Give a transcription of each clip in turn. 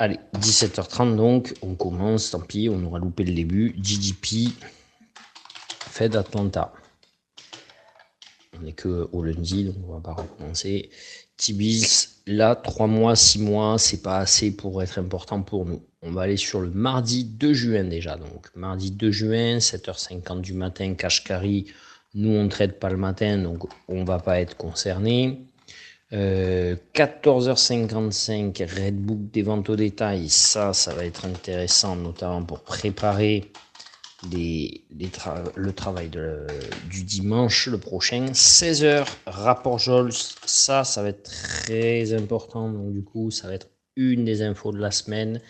Allez, 17h30 donc, on commence, tant pis, on aura loupé le début. GDP, Fed Atlanta. On n'est que au lundi, donc on va pas recommencer. T-Bills, là, 3 mois, 6 mois, c'est pas assez pour être important pour nous. On va aller sur le mardi 2 juin déjà. Donc, mardi 2 juin, 7h50 du matin, cash carry. Nous, on ne traite pas le matin, donc on va pas être concerné. 14h55, Redbook des ventes au détail. Ça va être intéressant, notamment pour préparer le travail du dimanche, le prochain. 16h, rapport Jols. Ça va être très important. Donc, du coup, ça va être une des infos de la semaine.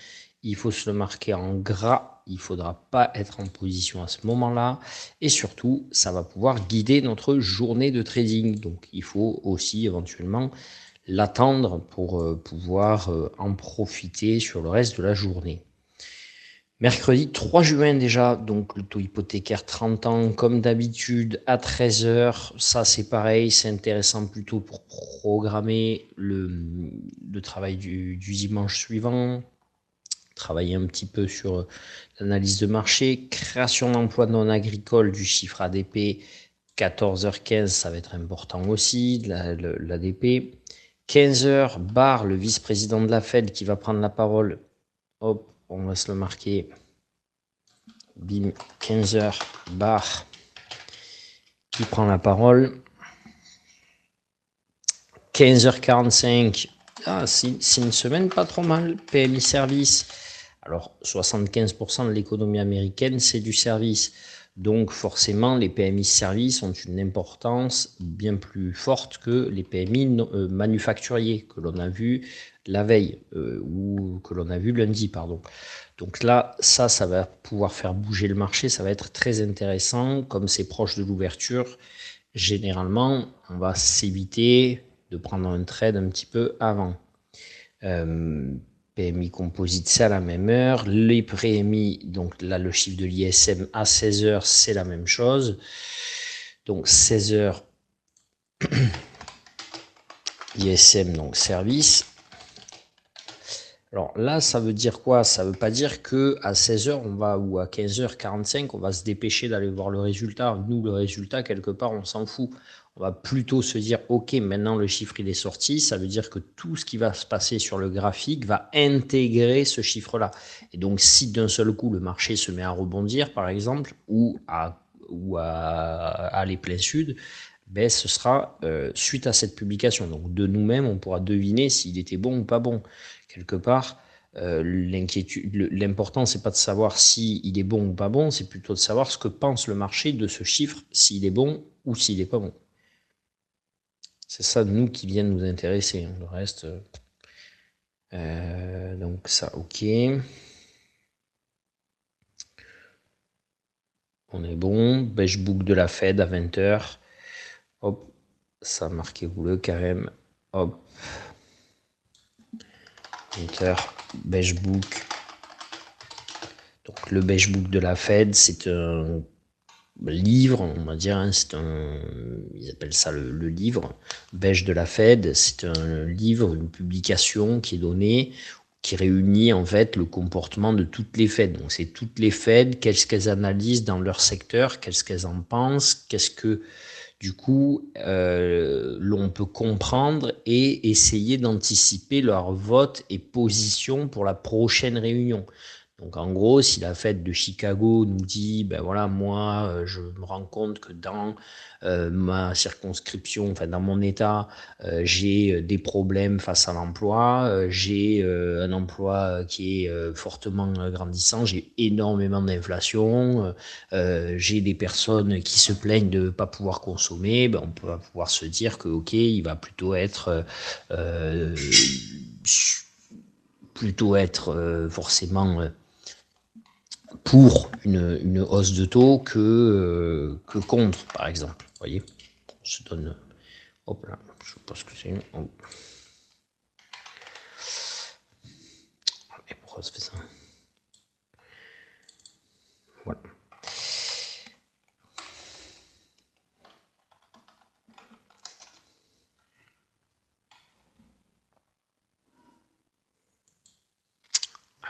Il faut se le marquer en gras. Il ne faudra pas être en position à ce moment-là. Et surtout, ça va pouvoir guider notre journée de trading. Donc, il faut aussi éventuellement l'attendre pour pouvoir en profiter sur le reste de la journée. Mercredi 3 juin déjà, donc le taux hypothécaire 30 ans, comme d'habitude, à 13h. Ça, c'est pareil, c'est intéressant plutôt pour programmer le travail du dimanche suivant, travailler un petit peu sur l'analyse de marché, création d'emplois non agricoles du chiffre ADP, 14h15, ça va être important aussi, l'ADP. 15h, Barr, le vice-président de la Fed, qui va prendre la parole. Hop, on va se le marquer. Bim, 15h, Barr, qui prend la parole. 15h45, c'est une semaine pas trop mal. PMI Service. Alors, 75% de l'économie américaine, c'est du service. Donc, forcément, les PMI Service ont une importance bien plus forte que les PMI manufacturiers que l'on a vu la veille, ou que l'on a vu lundi, pardon. Donc là, ça va pouvoir faire bouger le marché, ça va être très intéressant. Comme c'est proche de l'ouverture, généralement, on va s'éviter de prendre un trade un petit peu avant. PMI composite, c'est à la même heure. Les PMI, donc là, le chiffre de l'ISM à 16h, c'est la même chose. Donc 16h, ISM, donc service. Alors là, ça veut dire quoi? Ça veut pas dire que à 16h ou à 15h45, on va se dépêcher d'aller voir le résultat. Nous, le résultat, quelque part, on s'en fout. On va plutôt se dire, OK, maintenant le chiffre il est sorti, ça veut dire que tout ce qui va se passer sur le graphique va intégrer ce chiffre-là. Et donc, si d'un seul coup le marché se met à rebondir, par exemple, ou à aller plein sud, ben, ce sera suite à cette publication. Donc, de nous-mêmes, on pourra deviner s'il était bon ou pas bon. Quelque part, l'important, c'est pas de savoir s'il est bon ou pas bon, c'est plutôt de savoir ce que pense le marché de ce chiffre, s'il est bon ou s'il est pas bon. C'est ça, nous, qui vient nous intéresser. Le reste, donc ça, ok. On est bon. Beige book de la Fed à 20h. Hop, ça, marquez-vous le carême. Hop. 20h, beige book. Donc le beige book de la Fed, c'est un livre, on va dire, hein, ils appellent ça le livre beige de la Fed. C'est un livre, une publication qui est donnée, qui réunit en fait le comportement de toutes les Fed. Donc c'est toutes les Fed, qu'est-ce qu'elles analysent dans leur secteur, qu'est-ce qu'elles en pensent, qu'est-ce que du coup l'on peut comprendre et essayer d'anticiper leur vote et position pour la prochaine réunion. Donc en gros, si la Fed de Chicago nous dit, ben voilà, moi, je me rends compte que dans ma circonscription, enfin dans mon État, j'ai des problèmes face à l'emploi, j'ai un emploi qui est fortement grandissant, j'ai énormément d'inflation, j'ai des personnes qui se plaignent de ne pas pouvoir consommer, ben on peut pouvoir se dire que ok, il va plutôt être forcément pour une hausse de taux que contre, par exemple. Vous voyez, on se donne. Hop là, je sais pas ce que c'est. Oh. Mais pourquoi ça fait ça? Voilà.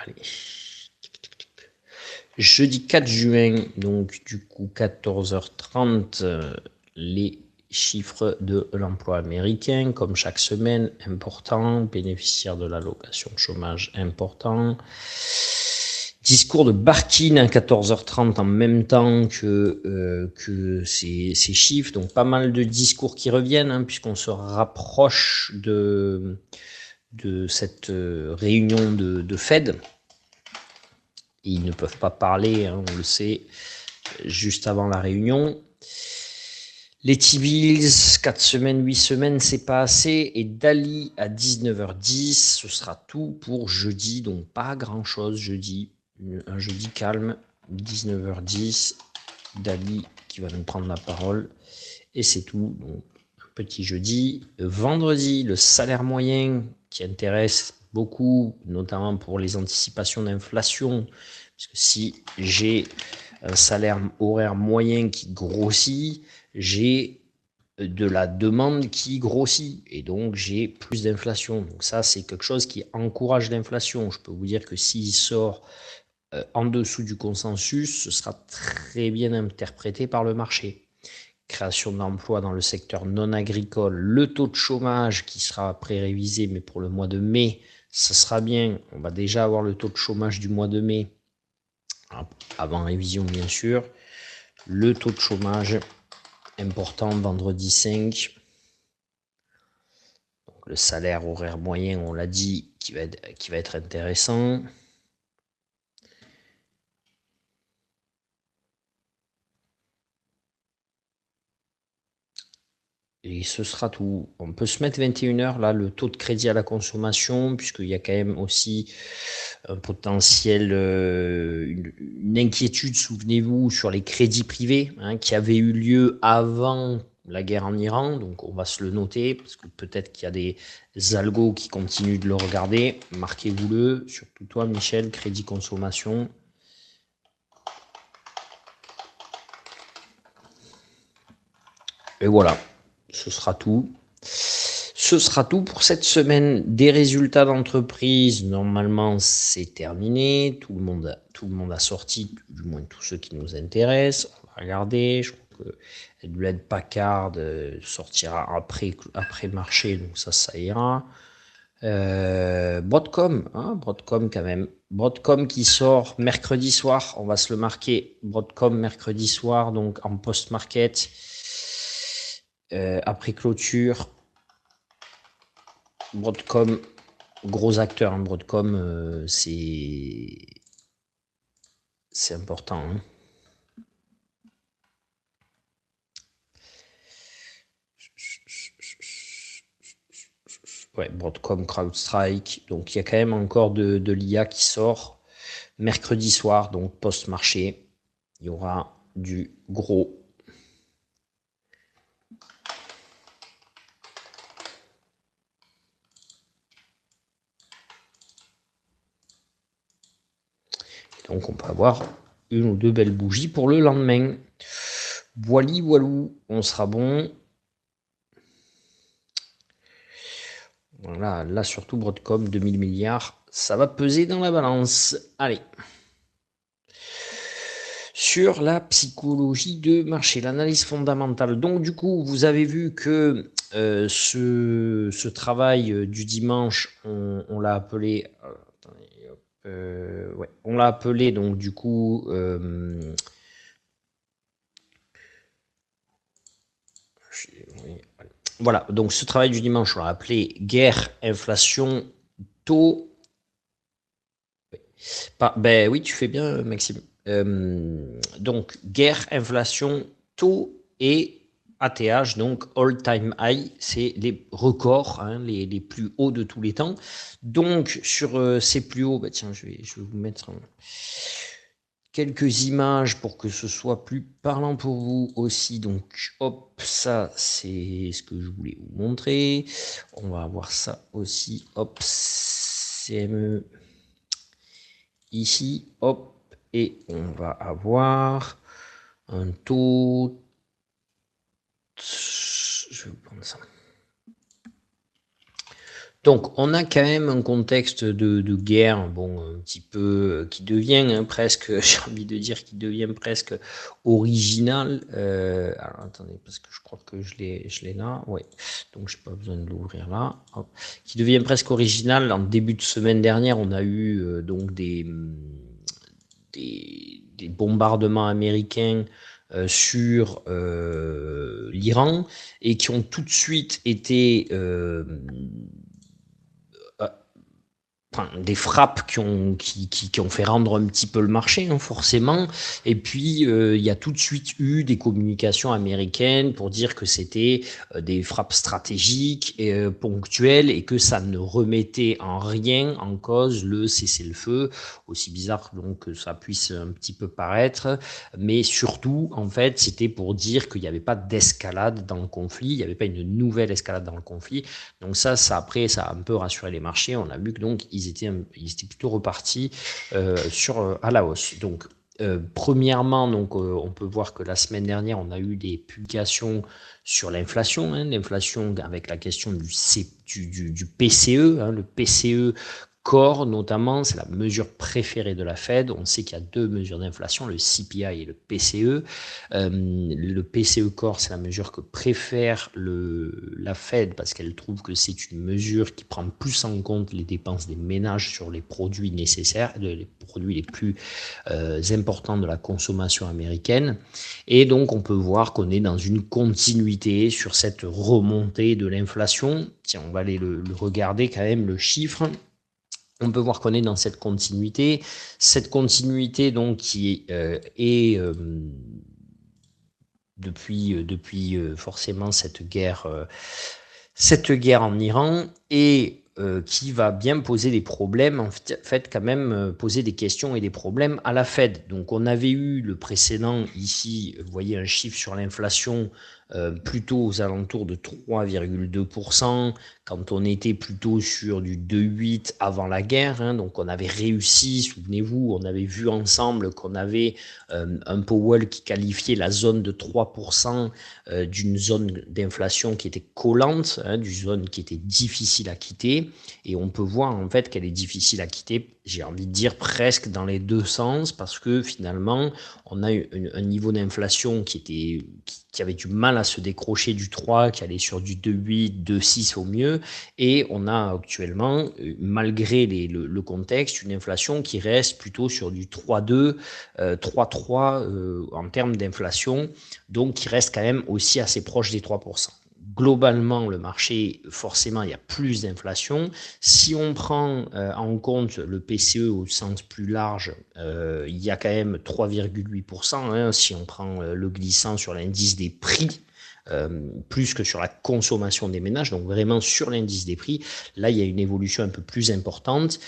Allez. Jeudi 4 juin, donc du coup 14h30, les chiffres de l'emploi américain, comme chaque semaine, important, bénéficiaire de l'allocation chômage, important. Discours de Barkin à 14h30 en même temps que ces chiffres, donc pas mal de discours qui reviennent, hein, puisqu'on se rapproche de cette réunion de Fed. Ils ne peuvent pas parler, hein, on le sait, juste avant la réunion. Les T-bills, 4 semaines, 8 semaines, c'est pas assez. Et Dali à 19h10, ce sera tout pour jeudi. Donc pas grand-chose jeudi. Un jeudi calme, 19h10. Dali qui va nous prendre la parole. Et c'est tout. Donc, un petit jeudi. Vendredi, le salaire moyen qui intéresse beaucoup, notamment pour les anticipations d'inflation. Parce que si j'ai un salaire horaire moyen qui grossit, j'ai de la demande qui grossit et donc j'ai plus d'inflation. Donc ça, c'est quelque chose qui encourage l'inflation. Je peux vous dire que s'il sort en dessous du consensus, ce sera très bien interprété par le marché. Création d'emplois dans le secteur non agricole, le taux de chômage qui sera pré-révisé, mais pour le mois de mai, ça sera bien. On va déjà avoir le taux de chômage du mois de mai, avant révision bien sûr. Le taux de chômage important vendredi 5. Donc le salaire horaire moyen, on l'a dit, qui va être intéressant. Et ce sera tout. On peut se mettre 21h, là, le taux de crédit à la consommation, puisqu'il y a quand même aussi un potentiel, une inquiétude, souvenez-vous, sur les crédits privés, hein, qui avaient eu lieu avant la guerre en Iran. Donc on va se le noter, parce que peut-être qu'il y a des algos qui continuent de le regarder. Marquez-vous-le, surtout toi, Michel, crédit consommation. Et voilà, ce sera tout. Ce sera tout pour cette semaine des résultats d'entreprise. Normalement, c'est terminé. Tout le monde a sorti, du moins tous ceux qui nous intéressent. On va regarder. Je crois que Hewlett Packard sortira après marché, donc ça ira. Broadcom quand même. Broadcom qui sort mercredi soir. On va se le marquer. Broadcom mercredi soir, donc en post-market. Après clôture. Broadcom, gros acteur, hein. Broadcom, c'est important, hein. Ouais, Broadcom, CrowdStrike. Donc il y a quand même encore de l'IA qui sort mercredi soir, donc post-marché. Il y aura du gros. Donc on peut avoir une ou deux belles bougies pour le lendemain. Voili, voilou, on sera bon. Voilà, là surtout Broadcom, 2000 milliards, ça va peser dans la balance. Allez. Sur la psychologie de marché, l'analyse fondamentale. Donc du coup, vous avez vu que ce travail du dimanche, on l'a appelé... ouais, on l'a appelé donc du coup... voilà, donc ce travail du dimanche, on l'a appelé guerre, inflation, taux... Ben oui, tu fais bien, Maxime. Donc, guerre, inflation, taux et ATH, donc all-time high, c'est les records, hein, les plus hauts de tous les temps. Donc, sur ces plus hauts, bah tiens, je vais vous mettre quelques images pour que ce soit plus parlant pour vous aussi. Donc, hop, ça, c'est ce que je voulais vous montrer. On va avoir ça aussi. Hop, CME. Ici, hop, et on va avoir un taux. Je vais prendre ça. Donc, on a quand même un contexte de guerre, bon, un petit peu, qui devient presque, j'ai envie de dire, qui devient presque original. Alors, attendez, parce que je crois que je l'ai là, ouais. Donc, j'ai pas besoin de l'ouvrir là. Hop. Qui devient presque original. En début de semaine dernière, on a eu donc des bombardements américains sur l'Iran et qui ont tout de suite été enfin, des frappes qui ont fait rendre un petit peu le marché, hein, forcément. Et puis, il y a tout de suite eu des communications américaines pour dire que c'était des frappes stratégiques et ponctuelles et que ça ne remettait en rien en cause le cessez-le-feu, aussi bizarre donc que ça puisse un petit peu paraître. Mais surtout, en fait, c'était pour dire qu'il n'y avait pas d'escalade dans le conflit, il n'y avait pas une nouvelle escalade dans le conflit. Donc après, ça a un peu rassuré les marchés. On a vu que donc ils étaient plutôt repartis à la hausse. Donc premièrement, donc on peut voir que la semaine dernière, on a eu des publications sur l'inflation, hein, l'inflation avec la question du PCE, hein, le PCE Core notamment, c'est la mesure préférée de la Fed. On sait qu'il y a deux mesures d'inflation, le CPI et le PCE. Le PCE Core, c'est la mesure que préfère la Fed parce qu'elle trouve que c'est une mesure qui prend plus en compte les dépenses des ménages sur les produits nécessaires, les produits les plus importants de la consommation américaine. Et donc, on peut voir qu'on est dans une continuité sur cette remontée de l'inflation. Tiens, on va aller le regarder quand même, le chiffre. On peut voir qu'on est dans cette continuité. Cette continuité, donc, qui est depuis forcément cette guerre en Iran et qui va bien poser des problèmes, en fait quand même poser des questions et des problèmes à la Fed. Donc on avait eu le précédent ici, vous voyez un chiffre sur l'inflation plutôt aux alentours de 3,2%, quand on était plutôt sur du 2,8 avant la guerre. Hein, donc on avait réussi, souvenez-vous, on avait vu ensemble qu'on avait un Powell qui qualifiait la zone de 3% d'une zone d'inflation qui était collante, hein, d'une zone qui était difficile à quitter. Et on peut voir en fait qu'elle est difficile à quitter, j'ai envie de dire presque dans les deux sens, parce que finalement, on a un niveau d'inflation qui avait du mal à se décrocher du 3, qui allait sur du 2,8, 2,6 au mieux, et on a actuellement, malgré le contexte, une inflation qui reste plutôt sur du 3,2, 3,3 en termes d'inflation, donc qui reste quand même aussi assez proche des 3%. Globalement, le marché, forcément, il y a plus d'inflation. Si on prend en compte le PCE au sens plus large, il y a quand même 3,8%. Hein, si on prend le glissant sur l'indice des prix, plus que sur la consommation des ménages, donc vraiment sur l'indice des prix, là, il y a une évolution un peu plus importante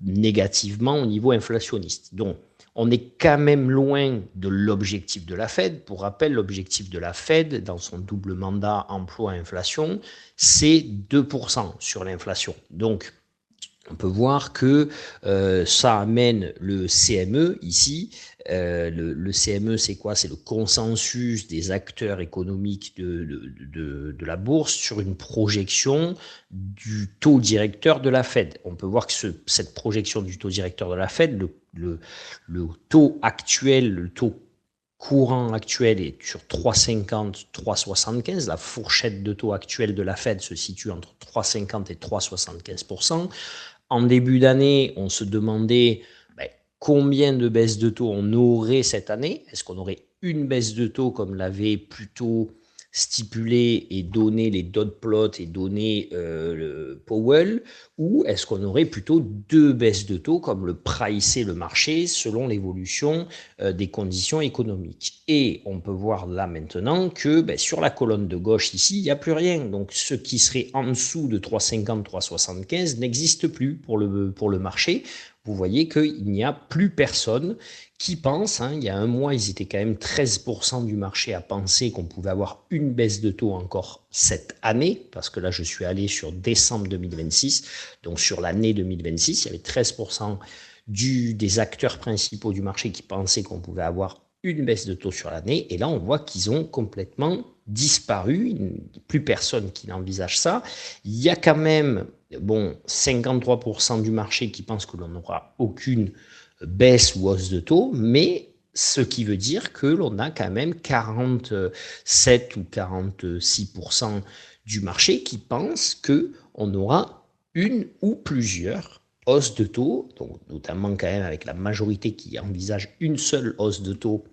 négativement au niveau inflationniste. Donc, on est quand même loin de l'objectif de la Fed. Pour rappel, l'objectif de la Fed, dans son double mandat emploi-inflation, c'est 2% sur l'inflation. Donc, on peut voir que ça amène le CME ici. Le CME, c'est quoi? C'est le consensus des acteurs économiques de la bourse sur une projection du taux directeur de la Fed. On peut voir que cette projection du taux directeur de la Fed, le taux actuel, le taux courant actuel est sur 3,50, 3,75. La fourchette de taux actuelle de la Fed se situe entre 3,50 et 3,75%. En début d'année, on se demandait combien de baisses de taux on aurait cette année. Est-ce qu'on aurait une baisse de taux comme l'avait plutôt stipulé et donné les dot plots et donné le Powell, ou est-ce qu'on aurait plutôt deux baisses de taux comme le pricer le marché selon l'évolution des conditions économiques. Et on peut voir là maintenant que sur la colonne de gauche ici, il n'y a plus rien. Donc ce qui serait en dessous de 3,50, 3,75 n'existe plus pour le marché. Vous voyez qu'il n'y a plus personne qui pense, hein, il y a un mois, ils étaient quand même 13% du marché à penser qu'on pouvait avoir une baisse de taux encore cette année, parce que là, je suis allé sur décembre 2026, donc sur l'année 2026, il y avait 13% des acteurs principaux du marché qui pensaient qu'on pouvait avoir une baisse de taux sur l'année. Et là, on voit qu'ils ont complètement disparu. Il n'y a plus personne qui n'envisage ça. Il y a quand même 53% du marché qui pense que l'on n'aura aucune baisse ou hausse de taux, mais ce qui veut dire que l'on a quand même 47 ou 46% du marché qui pense qu'on aura une ou plusieurs hausses de taux, donc notamment quand même avec la majorité qui envisage une seule hausse de taux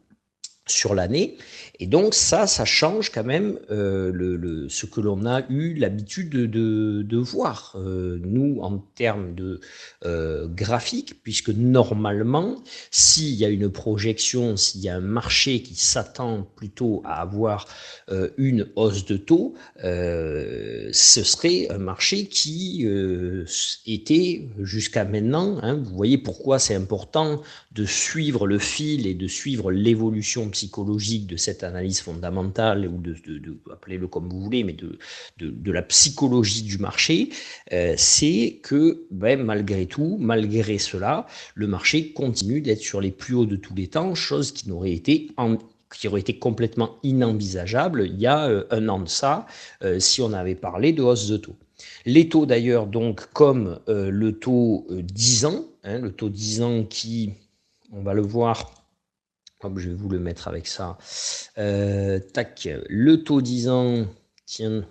sur l'année. Et donc ça change quand même ce que l'on a eu l'habitude de voir, nous, en termes de graphique, puisque normalement, s'il y a une projection, s'il y a un marché qui s'attend plutôt à avoir une hausse de taux, ce serait un marché qui était jusqu'à maintenant, hein, vous voyez pourquoi c'est important de suivre le fil et de suivre l'évolution psychologique de cette analyse fondamentale, ou appelez-le comme vous voulez, mais de la psychologie du marché, c'est que malgré tout, malgré cela, le marché continue d'être sur les plus hauts de tous les temps, chose qui aurait été complètement inenvisageable il y a un an de ça, si on avait parlé de hausse de taux. Les taux d'ailleurs, donc, comme le taux 10 ans, hein, le taux 10 ans qui, on va le voir, hop, je vais vous le mettre avec ça, tac, le taux 10 ans, tiens,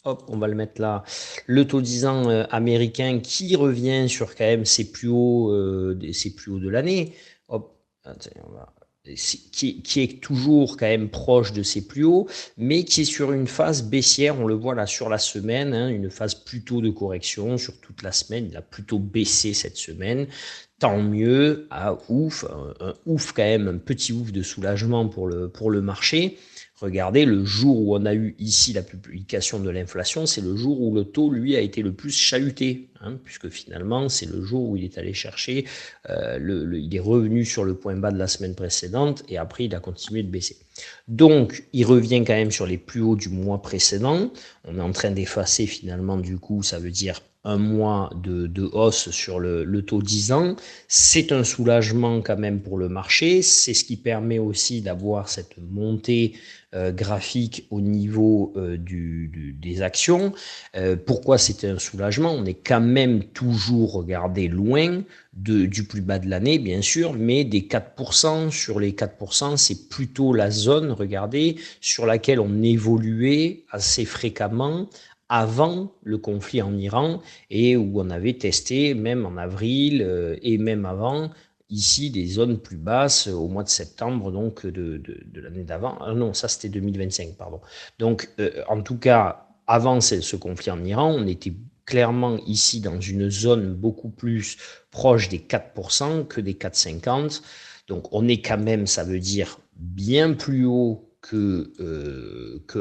hop, on va le mettre là, le taux 10 ans américain qui revient sur quand même ses plus hauts de l'année, hop, on va qui est toujours quand même proche de ses plus hauts, mais qui est sur une phase baissière. On le voit là sur la semaine, hein, une phase plutôt de correction sur toute la semaine. Il a plutôt baissé cette semaine. Tant mieux, ouf, un ouf quand même, un petit ouf de soulagement pour le marché. Regardez, le jour où on a eu ici la publication de l'inflation, c'est le jour où le taux, lui, a été le plus chahuté, hein, puisque finalement, c'est le jour où il est allé chercher, il est revenu sur le point bas de la semaine précédente, et après, il a continué de baisser. Donc, il revient quand même sur les plus hauts du mois précédent. On est en train d'effacer finalement, du coup, ça veut dire un mois de hausse sur le taux 10 ans. C'est un soulagement quand même pour le marché. C'est ce qui permet aussi d'avoir cette montée graphique au niveau des actions. Pourquoi c'était un soulagement? On est quand même toujours, regardé, loin du plus bas de l'année, bien sûr, mais des 4%. Sur les 4%, c'est plutôt la zone, regardez, sur laquelle on évoluait assez fréquemment avant le conflit en Iran, et où on avait testé, même en avril et même avant, ici des zones plus basses au mois de septembre, donc de l'année d'avant. Ah non, ça c'était 2025, pardon. Donc en tout cas, avant ce conflit en Iran, on était clairement ici dans une zone beaucoup plus proche des 4% que des 4,50. Donc on est quand même, ça veut dire, bien plus haut que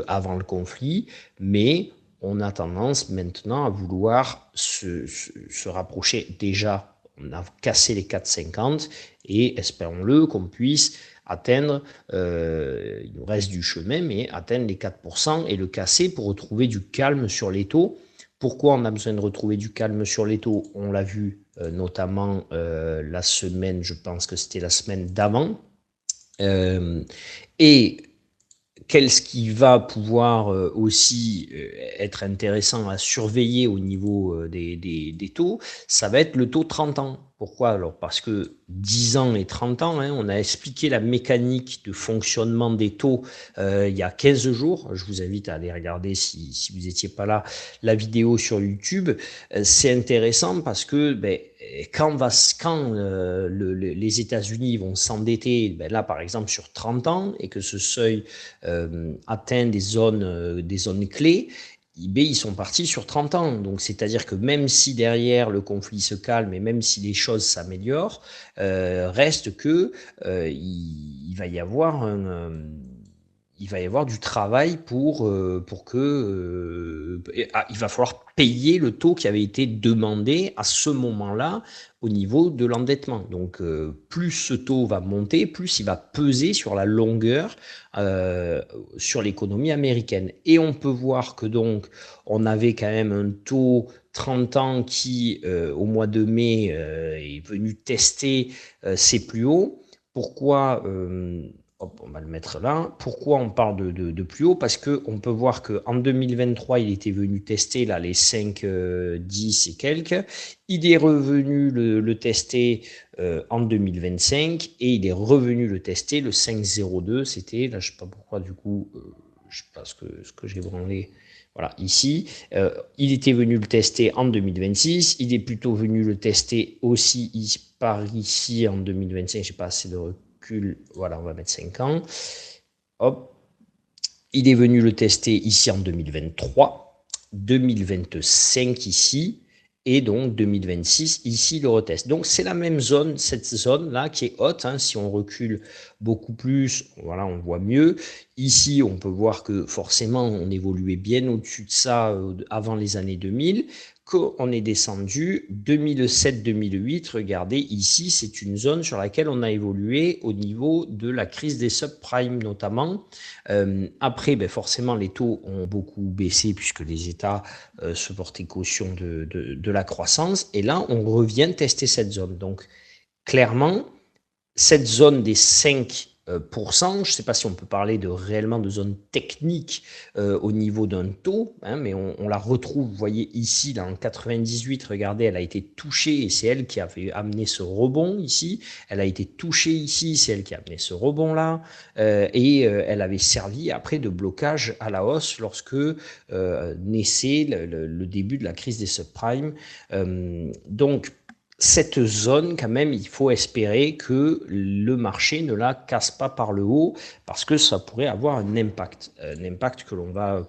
avant le conflit, mais on a tendance maintenant à vouloir se rapprocher. Déjà, on a cassé les 4,50 et espérons-le qu'on puisse atteindre, il nous reste du chemin, mais atteindre les 4% et le casser pour retrouver du calme sur les taux. Pourquoi on a besoin de retrouver du calme sur les taux? On l'a vu notamment la semaine, je pense que c'était la semaine d'avant. Et qu'est-ce qui va pouvoir aussi être intéressant à surveiller au niveau des taux, ça va être le taux 30 ans. Pourquoi? Alors parce que 10 ans et 30 ans, hein, on a expliqué la mécanique de fonctionnement des taux il y a 15 jours. Je vous invite à aller regarder, si vous n'étiez pas là, la vidéo sur YouTube. C'est intéressant parce que quand les États-Unis vont s'endetter, là par exemple sur 30 ans, et que ce seuil atteint des zones clés, ils sont partis sur 30 ans. Donc, c'est-à-dire que même si derrière le conflit se calme et même si les choses s'améliorent, reste que il va y avoir du travail pour que il va falloir payer le taux qui avait été demandé à ce moment-là au niveau de l'endettement. Donc plus ce taux va monter, plus il va peser sur la longueur sur l'économie américaine. Et on peut voir que donc on avait quand même un taux 30 ans qui au mois de mai est venu tester ses plus hauts. Pourquoi Hop, on va le mettre là. Pourquoi on parle de plus haut? Parce qu'on peut voir qu'en 2023, il était venu tester là, les 5, 10 et quelques. Il est revenu le tester en 2025 et il est revenu le tester le 5,02. C'était, là, je ne sais pas pourquoi, du coup, je ne sais pas ce que j'ai branlé. Voilà, ici, il était venu le tester en 2026. Il est plutôt venu le tester aussi par ici en 2025. Je n'ai pas assez de recul. Voilà, on va mettre 5 ans. Hop. Il est venu le tester ici en 2023, 2025 ici, et donc 2026 ici le retest. Donc c'est la même zone, cette zone là qui est haute. Hein. Si on recule beaucoup plus, voilà, on voit mieux. Ici, on peut voir que forcément on évoluait bien au-dessus de ça avant les années 2000. Qu'on est descendu 2007-2008, regardez ici, c'est une zone sur laquelle on a évolué au niveau de la crise des subprimes notamment. Après, ben forcément, les taux ont beaucoup baissé puisque les États se portaient caution de la croissance. Et là, on revient tester cette zone. Donc, clairement, cette zone des 5%, je ne sais pas si on peut parler réellement de zone technique au niveau d'un taux, hein, mais on la retrouve, vous voyez ici, dans le 98, regardez, elle a été touchée et c'est elle qui a amené ce rebond ici. Elle a été touchée ici, c'est elle qui a amené ce rebond-là. Elle avait servi après de blocage à la hausse lorsque naissait le début de la crise des subprimes. Donc, cette zone, quand même, il faut espérer que le marché ne la casse pas par le haut parce que ça pourrait avoir un impact que l'on va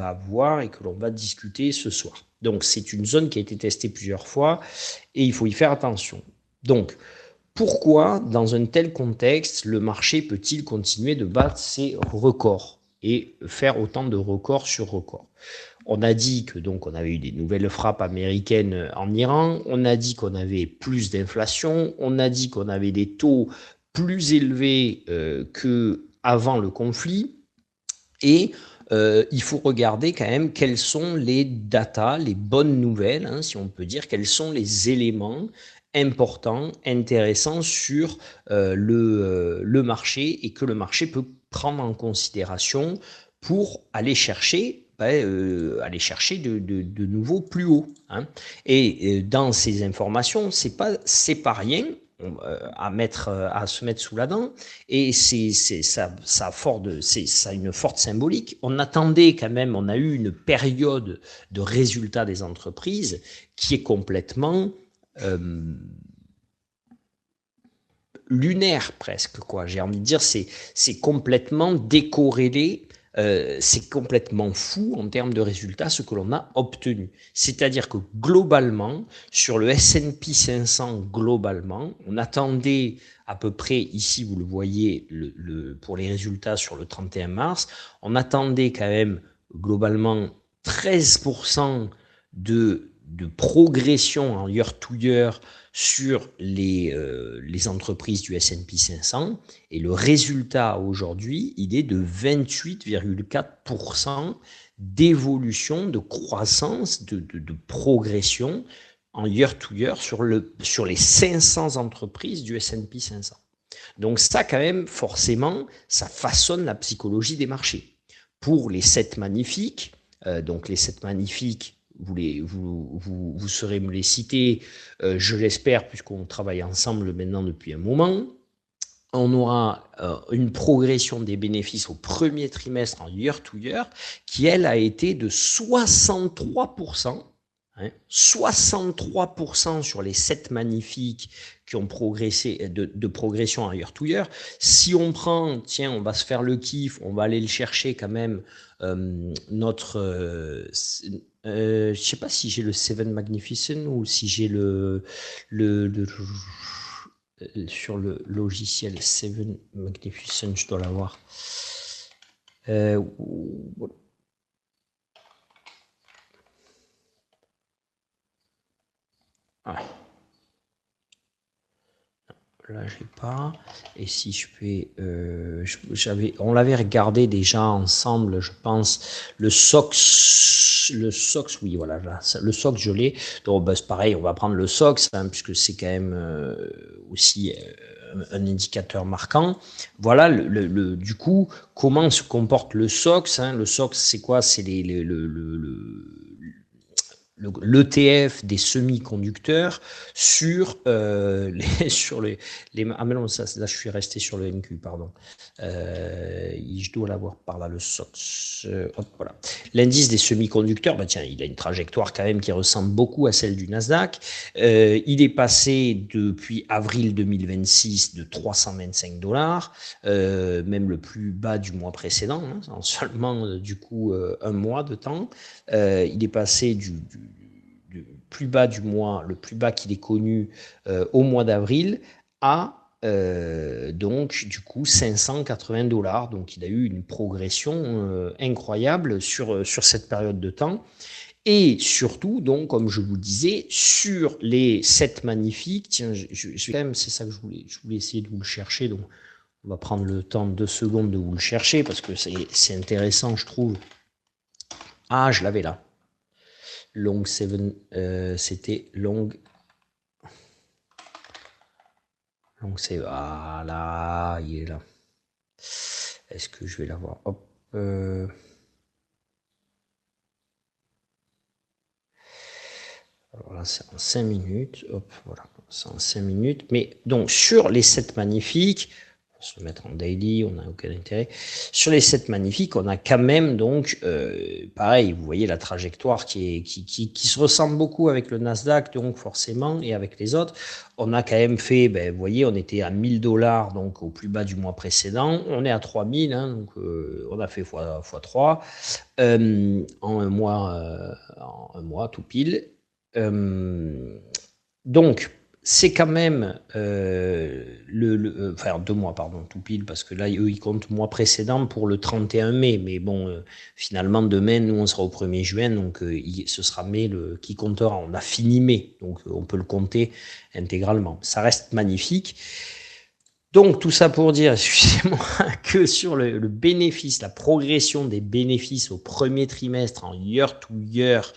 avoir et que l'on va discuter ce soir. Donc, c'est une zone qui a été testée plusieurs fois et il faut y faire attention. Donc, pourquoi, dans un tel contexte, le marché peut-il continuer de battre ses records et faire autant de records sur records? On a dit que donc on avait eu des nouvelles frappes américaines en Iran, on a dit qu'on avait plus d'inflation, on a dit qu'on avait des taux plus élevés qu'avant le conflit, et il faut regarder quand même quelles sont les datas, les bonnes nouvelles, hein, si on peut dire, quels sont les éléments importants, intéressants sur le marché et que le marché peut prendre en considération pour aller chercher de nouveau plus haut. Hein. Et dans ces informations, c'est pas rien à se mettre sous la dent, et ça a une forte symbolique. On attendait quand même, on a eu une période de résultats des entreprises qui est complètement lunaire presque, quoi. J'ai envie de dire, c'est complètement décorrélé, c'est complètement fou en termes de résultats ce que l'on a obtenu. C'est-à-dire que globalement, sur le S&P 500, globalement, on attendait à peu près, ici vous le voyez, pour les résultats sur le 31 mars, on attendait quand même globalement 13% de progression en year to year sur les entreprises du S&P 500, et le résultat aujourd'hui, il est de 28,4% d'évolution, de croissance, de progression en year to year sur les 500 entreprises du S&P 500. Donc ça, quand même, forcément, ça façonne la psychologie des marchés. Pour les 7 magnifiques, donc les 7 magnifiques, vous saurez me les citer, je l'espère, puisqu'on travaille ensemble maintenant depuis un moment. On aura une progression des bénéfices au premier trimestre en year to year qui, elle, a été de 63%. Hein, 63% sur les 7 magnifiques qui ont progressé de progression en year to year. Si on prend, tiens, on va se faire le kiff, on va aller le chercher quand même, notre... je ne sais pas si j'ai le Seven Magnificent ou si j'ai sur le logiciel Seven Magnificent, je dois l'avoir. Ah. Là, je l'ai pas. Et si je fais, on l'avait regardé déjà ensemble, je pense, le SOX le SOX, oui, voilà, là, le SOX, je l'ai. Donc, bah, c'est pareil, on va prendre le SOX, hein, puisque c'est quand même aussi un indicateur marquant. Voilà, du coup, comment se comporte le SOX, hein. Le SOX, c'est quoi? C'est l'ETF des semi-conducteurs sur sur ah mais non, ça, là je suis resté sur le NQ, pardon. Je dois l'avoir par là, le SOX. Hop, voilà. L'indice des semi-conducteurs, bah tiens, il a une trajectoire quand même qui ressemble beaucoup à celle du Nasdaq. Il est passé depuis avril 2026 de 325 $, même le plus bas du mois précédent, hein, en seulement du coup un mois de temps. Il est passé du plus bas du mois, le plus bas qu'il ait connu au mois d'avril, à donc du coup 580 $. Donc il a eu une progression incroyable sur cette période de temps. Et surtout, donc, comme je vous le disais, sur les 7 magnifiques, tiens, quand même, c'est ça que je voulais essayer de vous le chercher, donc on va prendre le temps de 2 secondes de vous le chercher, parce que c'est intéressant, je trouve. Ah, je l'avais là. Long 7, c'était long. Long 7, voilà, il est là. Est-ce que je vais l'avoir? Hop. Alors là, c'est en 5 minutes. Hop, voilà, c'est en 5 minutes. Mais donc, sur les 7 magnifiques, on va se mettre en daily, on n'a aucun intérêt. Sur les 7 magnifiques, on a quand même, donc, pareil, vous voyez la trajectoire qui se ressemble beaucoup avec le Nasdaq, donc forcément, et avec les autres. On a quand même fait, ben, vous voyez, on était à 1000 $, donc au plus bas du mois précédent. On est à 3000, hein, donc on a fait x3 en un mois tout pile. Donc, c'est quand même enfin 2 mois, pardon, tout pile, parce que là, eux, ils comptent mois précédent pour le 31 mai. Mais bon, finalement, demain, nous, on sera au 1er juin, donc ce sera mai qui comptera. On a fini mai, donc on peut le compter intégralement. Ça reste magnifique. Donc, tout ça pour dire, excusez-moi, que sur le bénéfice, la progression des bénéfices au premier trimestre en year to year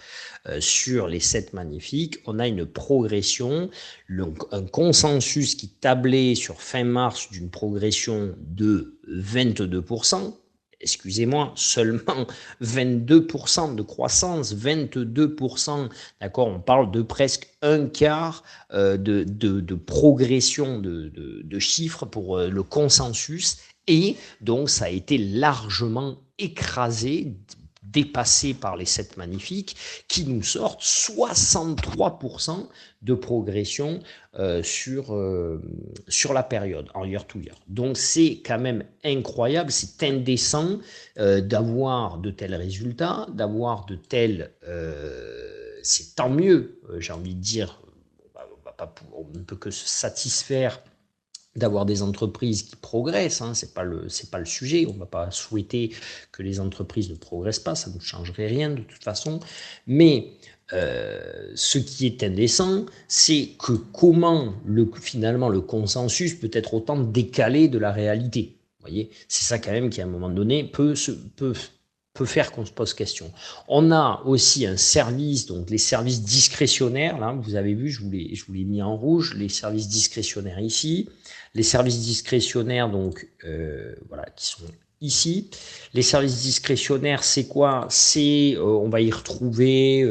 sur les 7 magnifiques, on a une progression, un consensus qui tablait sur fin mars d'une progression de 22%. Excusez-moi, seulement 22% de croissance, 22%, d'accord, on parle de presque un quart de progression de chiffres pour le consensus, et donc ça a été largement écrasé, dépassé par les 7 magnifiques, qui nous sortent 63% de progression sur la période, en year to year. Donc c'est quand même incroyable, c'est indécent d'avoir de tels résultats, d'avoir de tels... c'est tant mieux, j'ai envie de dire, on ne peut que se satisfaire d'avoir des entreprises qui progressent, hein, c'est pas le sujet, on ne va pas souhaiter que les entreprises ne progressent pas, ça ne changerait rien de toute façon, mais ce qui est indécent, c'est que comment finalement le consensus peut être autant décalé de la réalité. Vous voyez, c'est ça quand même qui à un moment donné peut faire qu'on se pose question. On a aussi un service, donc les services discrétionnaires, là, vous avez vu, je vous l'ai mis en rouge, les services discrétionnaires ici, les services discrétionnaires, donc, voilà, qui sont ici. Les services discrétionnaires, c'est quoi? C'est, on va y retrouver,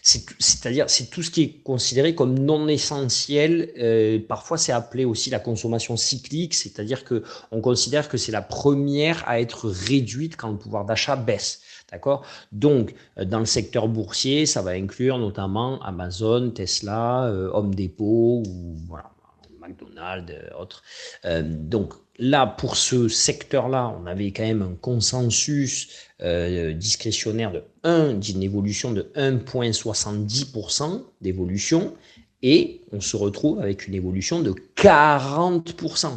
c'est-à-dire, c'est tout ce qui est considéré comme non essentiel. Parfois, c'est appelé aussi la consommation cyclique, c'est-à-dire que on considère que c'est la première à être réduite quand le pouvoir d'achat baisse. D'accord? Donc, dans le secteur boursier, ça va inclure notamment Amazon, Tesla, Home Depot, ou voilà, McDonald's, autres. Donc, là, pour ce secteur-là, on avait quand même un consensus discrétionnaire d'une évolution de 1,70% d'évolution, et on se retrouve avec une évolution de 40%.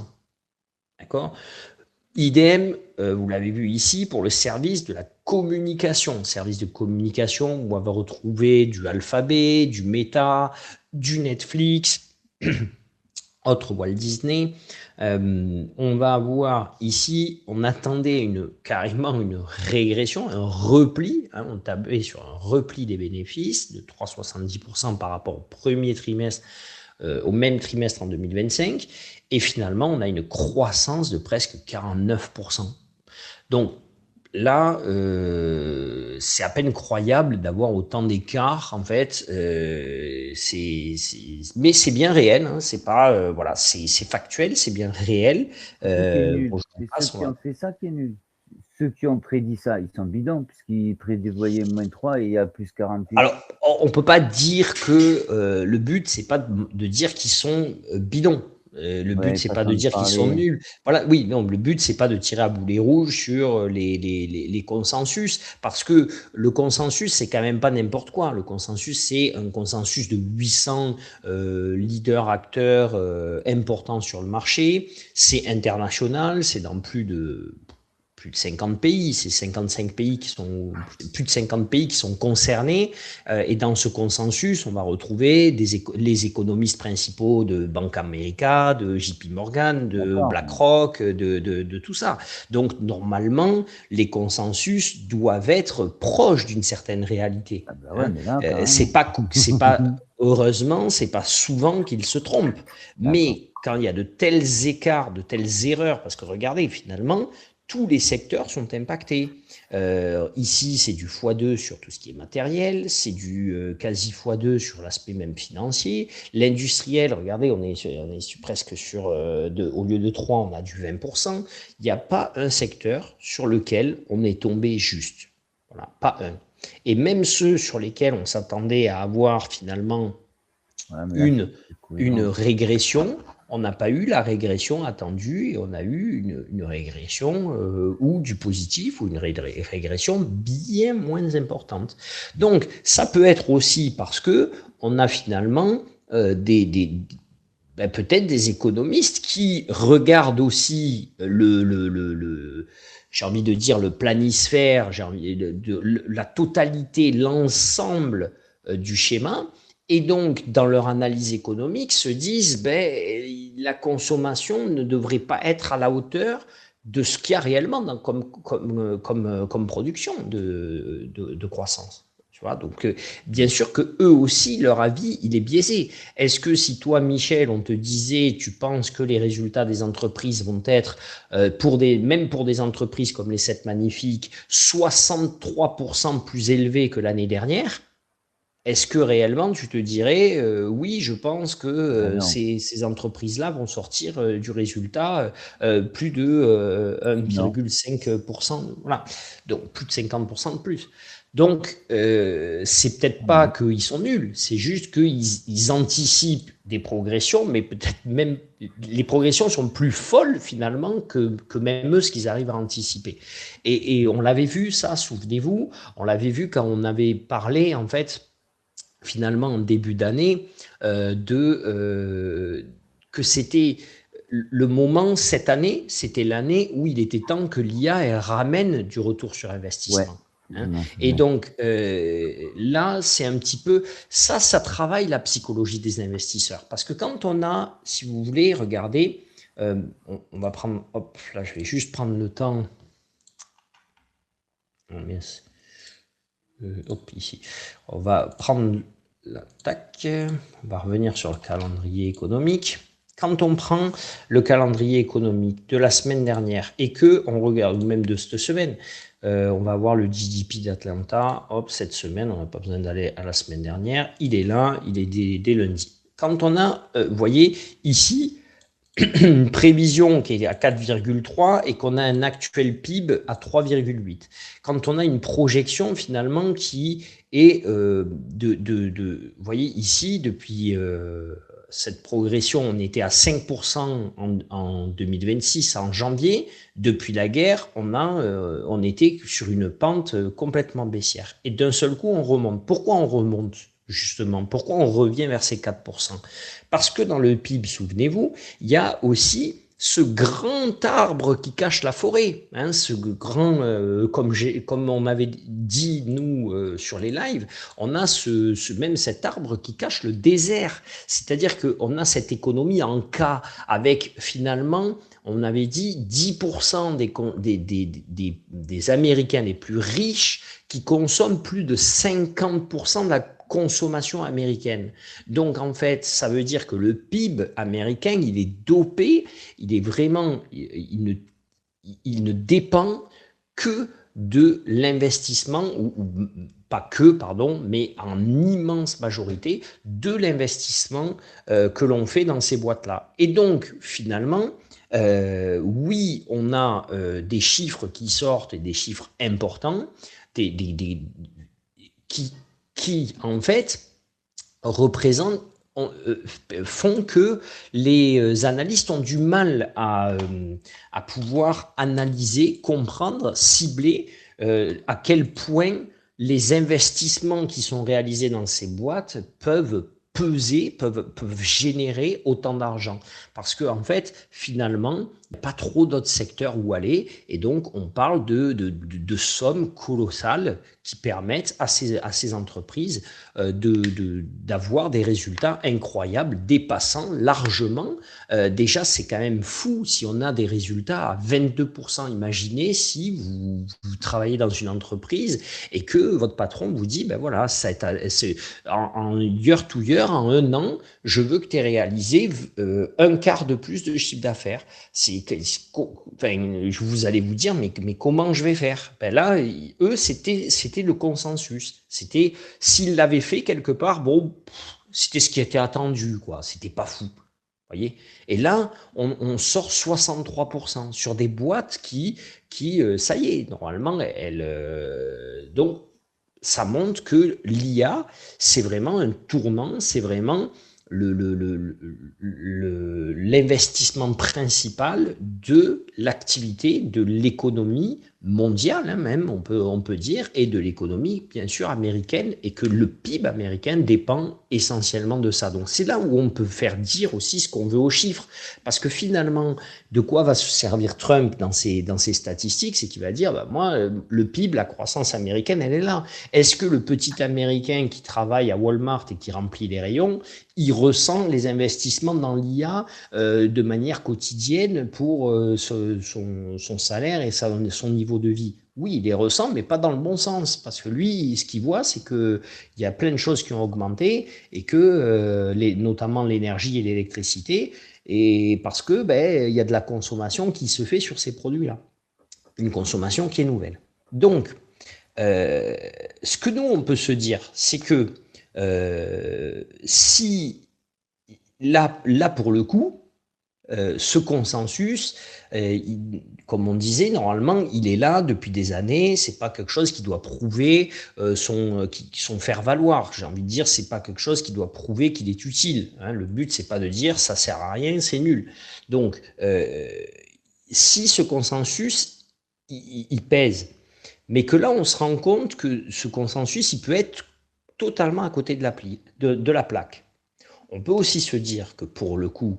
D'accord? Idem, vous l'avez vu ici, pour le service de la communication. Service de communication où on va retrouver du Alphabet, du Meta, du Netflix, autre Walt Disney. On va avoir ici, on attendait carrément une régression, un repli, hein, on tablait sur un repli des bénéfices de 3,70% par rapport au premier trimestre, au même trimestre en 2025, et finalement on a une croissance de presque 49%. Donc là, c'est à peine croyable d'avoir autant d'écart, en fait. Mais c'est bien réel, hein, c'est pas, voilà, c'est factuel, c'est bien réel. C'est ça qui est nul. Bon, je vous C'est ceux passe, on qui va ont fait ça qui est nul. Ceux qui ont prédit ça, ils sont bidons, puisqu'ils prévoyaient -3 et il y a plus 48. Alors, on peut pas dire que le but, c'est pas de dire qu'ils sont bidons. Le but, Ouais, c'est pas de façon de dire qu'ils sont parler. nuls. Voilà, oui, non, le but, c'est pas de tirer à boulet rouge sur les consensus, parce que le consensus, c'est quand même pas n'importe quoi. Le consensus, c'est un consensus de 800 leaders, acteurs importants sur le marché. C'est international, c'est dans plus de 50 pays, c'est 55 pays qui sont plus de 50 pays qui sont concernés, et dans ce consensus, on va retrouver les économistes principaux de Bank America, de JP Morgan, de D'accord. BlackRock, de tout ça. Donc normalement, les consensus doivent être proches d'une certaine réalité. Ah bah ouais, Hein. mais là, carrément. C'est pas heureusement, c'est pas souvent qu'ils se trompent, D'accord. mais quand il y a de tels écarts, de telles erreurs, parce que regardez, finalement, tous les secteurs sont impactés. Ici, c'est du x2 sur tout ce qui est matériel, c'est du quasi x2 sur l'aspect même financier. L'industriel, regardez, on est presque sur, au lieu de 3, on a du 20%. Il n'y a pas un secteur sur lequel on est tombé juste. Voilà, pas un. Et même ceux sur lesquels on s'attendait à avoir finalement Ouais, mais là, une, c'est une cohérent. régression, on n'a pas eu la régression attendue et on a eu une régression ou du positif ou une régression bien moins importante. Donc ça peut être aussi parce que on a finalement peut-être des économistes qui regardent aussi j'ai envie de dire le planisphère, j'ai envie la totalité, l'ensemble du schéma, et donc dans leur analyse économique se disent la consommation ne devrait pas être à la hauteur de ce qu'il y a réellement comme production de croissance. Tu vois, donc, bien sûr que eux aussi, leur avis, il est biaisé. Est-ce que si toi, Michel, on te disait, tu penses que les résultats des entreprises vont être, même pour des entreprises comme les 7 magnifiques, 63% plus élevés que l'année dernière, est-ce que réellement tu te dirais, oui, je pense que Bah non. ces entreprises-là vont sortir du résultat plus de Non. 1,5%, voilà, donc plus de 50% de plus. Donc, c'est peut-être pas Non. qu'ils sont nuls, c'est juste qu'ils anticipent des progressions, mais peut-être même les progressions sont plus folles finalement que même eux ce qu'ils arrivent à anticiper. Et on l'avait vu ça, souvenez-vous, on l'avait vu quand on avait parlé en fait finalement en début d'année que c'était le moment, cette année, c'était l'année où il était temps que l'IA ramène du retour sur Ouais, investissement. je Hein. m'en Et souviens. donc là, c'est un petit peu ça travaille la psychologie des investisseurs. Parce que quand on a, si vous voulez, regardez, on va prendre, hop, là, je vais juste prendre le temps. Oh, hop, ici. On va prendre la tac. On va revenir sur le calendrier économique. Quand on prend le calendrier économique de la semaine dernière et que on regarde même de cette semaine, on va voir le GDP d'Atlanta. Hop, cette semaine, on n'a pas besoin d'aller à la semaine dernière. Il est là, il est dès lundi. Quand on a, vous voyez, ici, une prévision qui est à 4,3 et qu'on a un actuel PIB à 3,8. Quand on a une projection finalement qui est vous voyez ici, depuis cette progression, on était à 5% en 2026, en janvier. Depuis la guerre, on était sur une pente complètement baissière. Et d'un seul coup, on remonte. Pourquoi on remonte justement? Pourquoi on revient vers ces 4%? Parce que dans le PIB, souvenez-vous, il y a aussi ce grand arbre qui cache la forêt, hein, ce grand, comme on m'avait dit nous sur les lives, on a même cet arbre qui cache le désert. C'est-à-dire qu'on a cette économie en K avec finalement, on avait dit 10% des Américains les plus riches qui consomment plus de 50% de la consommation américaine. Donc en fait, ça veut dire que le PIB américain, il est dopé, il est vraiment, il ne dépend que de l'investissement, ou pas que, pardon, mais en immense majorité, de l'investissement que l'on fait dans ces boîtes-là. Et donc, finalement, oui, on a des chiffres qui sortent, et des chiffres importants, qui, en fait, représentent, font que les analystes ont du mal à pouvoir analyser, comprendre, cibler à quel point les investissements qui sont réalisés dans ces boîtes peuvent peser, peuvent générer autant d'argent. Parce que, en fait, finalement, il n'y a pas trop d'autres secteurs où aller, et donc on parle de sommes colossales qui permettent à ces entreprises d'avoir des résultats incroyables, dépassant largement. Déjà, c'est quand même fou si on a des résultats à 22%. Imaginez si vous travaillez dans une entreprise et que votre patron vous dit, ben voilà, en year to year, en un an, je veux que tu aies réalisé un quart de plus de chiffre d'affaires. Vous allez vous dire, mais comment je vais faire? Ben là, eux, c'était le consensus. C'était, s'ils l'avaient fait quelque part, bon, c'était ce qui était attendu, quoi. C'était pas fou. Voyez. Et là, on sort 63% sur des boîtes qui ça y est, normalement, donc, ça montre que l'IA, c'est vraiment un tournant, c'est vraiment l'investissement principal de l'activité, de l'économie mondiale, hein, même, on peut dire, et de l'économie, bien sûr, américaine, et que le PIB américain dépend essentiellement de ça. Donc, c'est là où on peut faire dire aussi ce qu'on veut aux chiffres. Parce que finalement, de quoi va se servir Trump dans ses statistiques? C'est qu'il va dire, bah, moi, le PIB, la croissance américaine, elle est là. Est-ce que le petit Américain qui travaille à Walmart et qui remplit les rayons, il ressent les investissements dans l'IA de manière quotidienne pour son salaire et son niveau de vie? Oui, il les ressent, mais pas dans le bon sens, parce que lui, ce qu'il voit, c'est qu'il y a plein de choses qui ont augmenté, et que, notamment l'énergie et l'électricité, et parce que il y a de la consommation qui se fait sur ces produits-là, une consommation qui est nouvelle. Donc, ce que nous, on peut se dire, c'est que si là, pour le coup, ce consensus, comme on disait, normalement, il est là depuis des années. C'est pas quelque chose qui doit prouver son faire valoir. J'ai envie de dire, c'est pas quelque chose qui doit prouver qu'il est utile. Hein. Le but, c'est pas de dire ça sert à rien, c'est nul. Donc, si ce consensus, il pèse, mais que là, on se rend compte que ce consensus, il peut être totalement à côté de la plaque. On peut aussi se dire que pour le coup,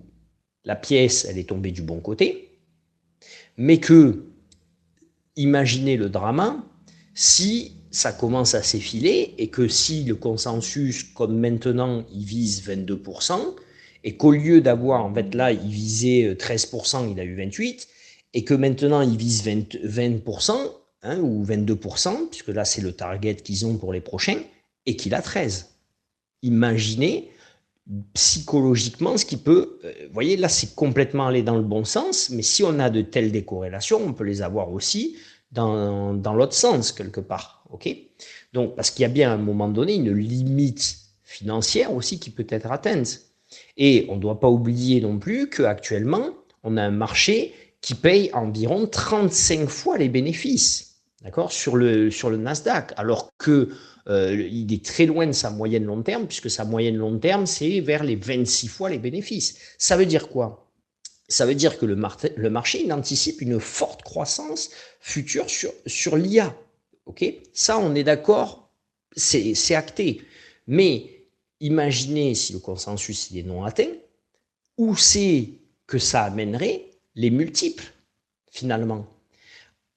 la pièce, elle est tombée du bon côté, mais que, imaginez le drama, si ça commence à s'effiler, et que si le consensus, comme maintenant, il vise 22%, et qu'au lieu d'avoir, en fait, là, il visait 13%, il a eu 28%, et que maintenant, il vise 20%, hein, ou 22%, puisque là, c'est le target qu'ils ont pour les prochains, et qu'il a 13%. Imaginez psychologiement ce qui peut, vous voyez, là c'est complètement aller dans le bon sens, mais si on a de telles décorrélations, on peut les avoir aussi dans l'autre sens quelque part, ok? Donc, parce qu'il y a bien à un moment donné une limite financière aussi qui peut être atteinte. Et on ne doit pas oublier non plus qu'actuellement, on a un marché qui paye environ 35 fois les bénéfices, d'accord, sur le Nasdaq, alors que il est très loin de sa moyenne long terme, puisque sa moyenne long terme, c'est vers les 26 fois les bénéfices. Ça veut dire quoi? Ça veut dire que le marché, il anticipe une forte croissance future sur l'IA. Okay, ça, on est d'accord, c'est acté. Mais imaginez si le consensus il est non atteint, où c'est que ça amènerait les multiples, finalement.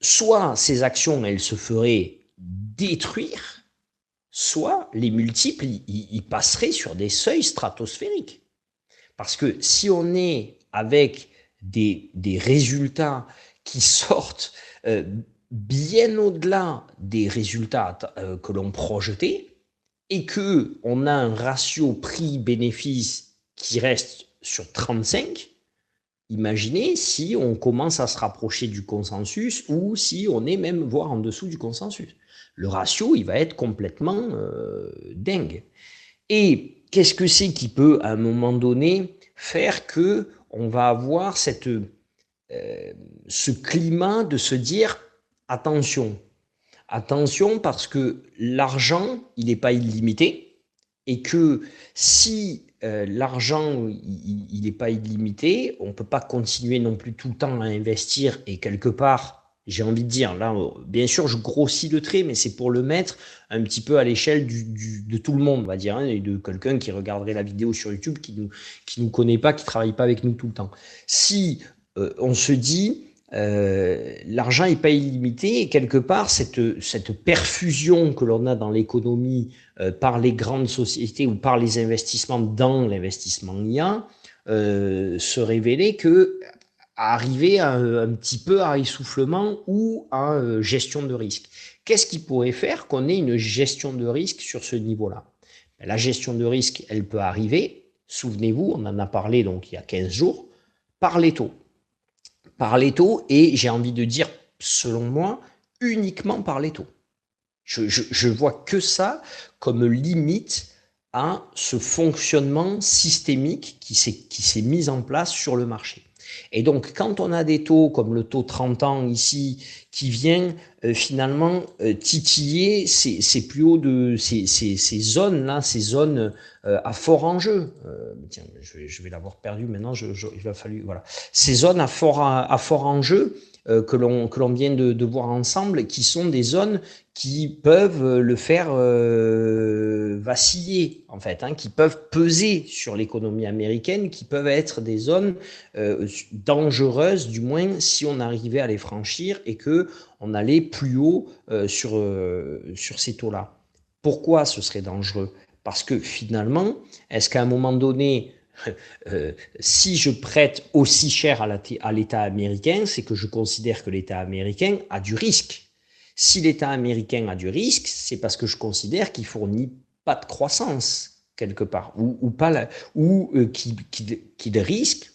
Soit ces actions, elles se feraient détruire, soit les multiples, ils passeraient sur des seuils stratosphériques. Parce que si on est avec des résultats qui sortent bien au-delà des résultats que l'on projetait, et qu'on a un ratio prix-bénéfice qui reste sur 35, imaginez si on commence à se rapprocher du consensus ou si on est même voire en dessous du consensus. Le ratio, il va être complètement dingue. Et qu'est-ce que c'est qui peut, à un moment donné, faire que on va avoir ce climat de se dire attention, attention parce que l'argent, il n'est pas illimité et que si l'argent, il n'est pas illimité, on ne peut pas continuer non plus tout le temps à investir et quelque part, j'ai envie de dire, là, bien sûr, je grossis le trait, mais c'est pour le mettre un petit peu à l'échelle de tout le monde, on va dire, hein, et de quelqu'un qui regarderait la vidéo sur YouTube, qui nous connaît pas, qui travaille pas avec nous tout le temps. Si on se dit, l'argent n'est pas illimité et quelque part, cette perfusion que l'on a dans l'économie par les grandes sociétés ou par les investissements dans l'investissement IA se révélait que arriver à un petit peu à essoufflement ou à gestion de risque. Qu'est-ce qui pourrait faire qu'on ait une gestion de risque sur ce niveau-là? La gestion de risque, elle peut arriver, souvenez-vous, on en a parlé donc il y a 15 jours, par les taux. Par les taux, et j'ai envie de dire, selon moi, uniquement par les taux. Je vois que ça comme limite à ce fonctionnement systémique qui s'est mis en place sur le marché. Et donc, quand on a des taux comme le taux 30 ans ici, qui vient finalement titiller ces plus hauts de ces zones-là, ces zones à fort enjeu. Tiens, je vais l'avoir perdu maintenant, il va falloir, voilà. Ces zones à fort enjeu que l'on vient de voir ensemble, qui sont des zones qui peuvent le faire vaciller, en fait, hein, qui peuvent peser sur l'économie américaine, qui peuvent être des zones dangereuses, du moins si on arrivait à les franchir et que on allait plus haut sur ces taux-là. Pourquoi ce serait dangereux? Parce que finalement, est-ce qu'à un moment donné, si je prête aussi cher à l'État américain, c'est que je considère que l'État américain a du risque. Si l'État américain a du risque, c'est parce que je considère qu'il fournit pas de croissance quelque part, ou qu'il risque,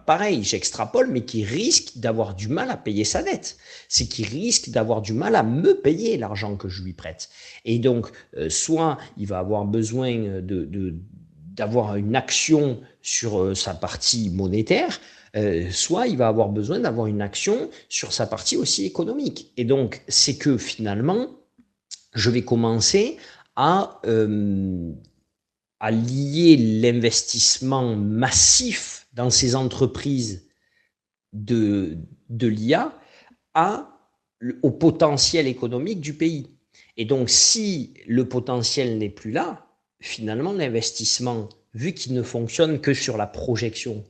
pareil, j'extrapole, mais qui risque d'avoir du mal à payer sa dette. C'est qu'il risque d'avoir du mal à me payer l'argent que je lui prête. Et donc, soit il va avoir besoin d'avoir une action sur sa partie monétaire, soit il va avoir besoin d'avoir une action sur sa partie aussi économique. Et donc, c'est que finalement, je vais commencer à lier l'investissement massif dans ces entreprises de l'IA au potentiel économique du pays. Et donc, si le potentiel n'est plus là, finalement, l'investissement, vu qu'il ne fonctionne que sur la projection,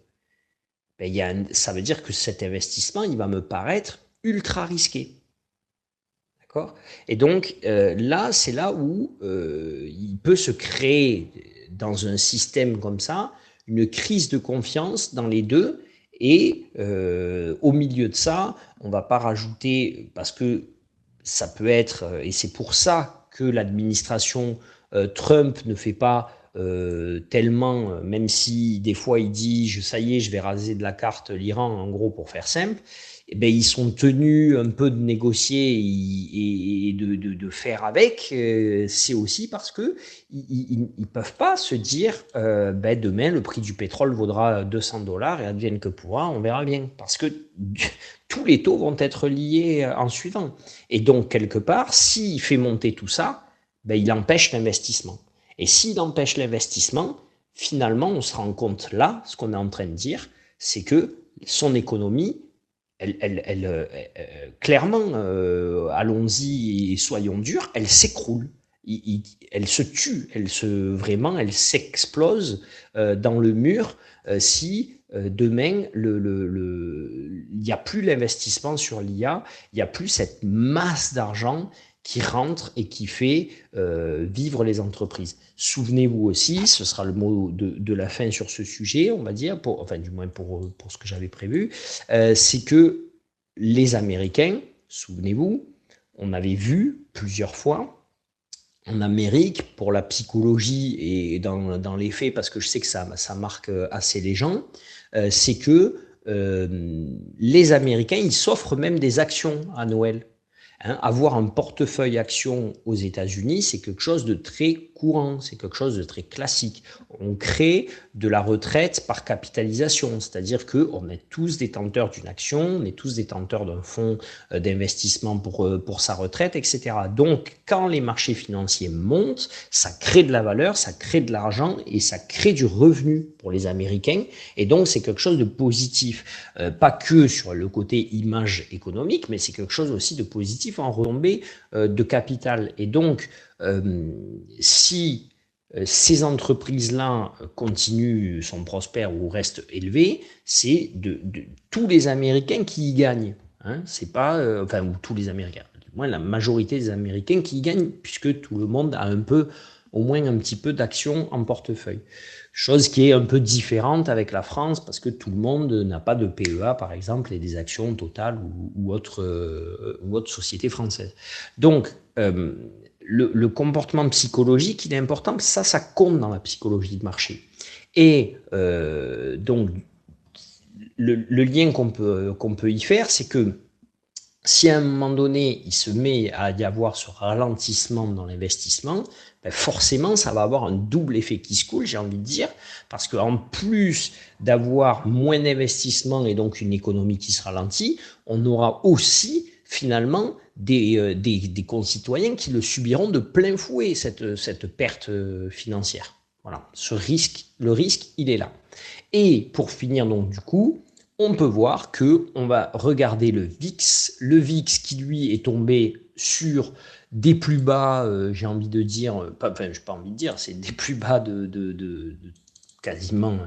ben, ça veut dire que cet investissement, il va me paraître ultra risqué. D'accord? Et donc, là, c'est là où il peut se créer, dans un système comme ça, une crise de confiance dans les deux. Et au milieu de ça, on ne va pas rajouter, parce que ça peut être, et c'est pour ça que l'administration Trump ne fait pas tellement, même si des fois il dit ça y est, je vais raser de la carte l'Iran, en gros, pour faire simple, eh bien, ils sont tenus un peu de négocier et de faire avec. C'est aussi parce que ils peuvent pas se dire demain le prix du pétrole vaudra 200 dollars et advienne que pourra, on verra bien. Parce que tous les taux vont être liés en suivant. Et donc, quelque part, s'il fait monter tout ça, il empêche l'investissement. Et s'il empêche l'investissement, finalement, on se rend compte là, ce qu'on est en train de dire, c'est que son économie, clairement, allons-y et soyons durs, elle s'écroule. Elle se tue, elle s'explose dans le mur si demain, il n'y a plus l'investissement sur l'IA, il n'y a plus cette masse d'argent qui rentre et qui fait vivre les entreprises. Souvenez-vous aussi, ce sera le mot de la fin sur ce sujet, on va dire, enfin du moins pour ce que j'avais prévu, c'est que les Américains, souvenez-vous, on avait vu plusieurs fois en Amérique, pour la psychologie et dans les faits, parce que je sais que ça marque assez les gens, c'est que les Américains, ils s'offrent même des actions à Noël. Hein, avoir un portefeuille action aux États-Unis, c'est quelque chose de très courant, c'est quelque chose de très classique. On crée de la retraite par capitalisation, c'est-à-dire qu'on est tous détenteurs d'une action, on est tous détenteurs d'un fonds d'investissement pour sa retraite, etc. Donc, quand les marchés financiers montent, ça crée de la valeur, ça crée de l'argent et ça crée du revenu pour les Américains. Et donc, c'est quelque chose de positif. Pas que sur le côté image économique, mais c'est quelque chose aussi de positif en retombée de capital. Et donc, si ces entreprises-là continuent, sont prospères ou restent élevées, c'est tous les Américains qui y gagnent. Hein, c'est pas, enfin, ou tous les Américains, du moins la majorité des Américains qui y gagnent, puisque tout le monde a un peu, au moins un petit peu d'actions en portefeuille. Chose qui est un peu différente avec la France, parce que tout le monde n'a pas de PEA, par exemple, et des actions Total ou autre société française. Donc, le comportement psychologique, il est important, ça compte dans la psychologie de marché. Et donc, le lien qu'on peut y faire, c'est que si à un moment donné, il se met à y avoir ce ralentissement dans l'investissement, ben forcément, ça va avoir un double effet qui se coule, j'ai envie de dire, parce qu'en plus d'avoir moins d'investissement et donc une économie qui se ralentit, on aura aussi finalement des concitoyens qui le subiront de plein fouet, cette perte financière. Voilà, le risque, il est là. Et pour finir donc du coup, on peut voir que on va regarder le VIX qui lui est tombé sur des plus bas, j'ai envie de dire, enfin j'ai pas envie de dire, c'est des plus bas de quasiment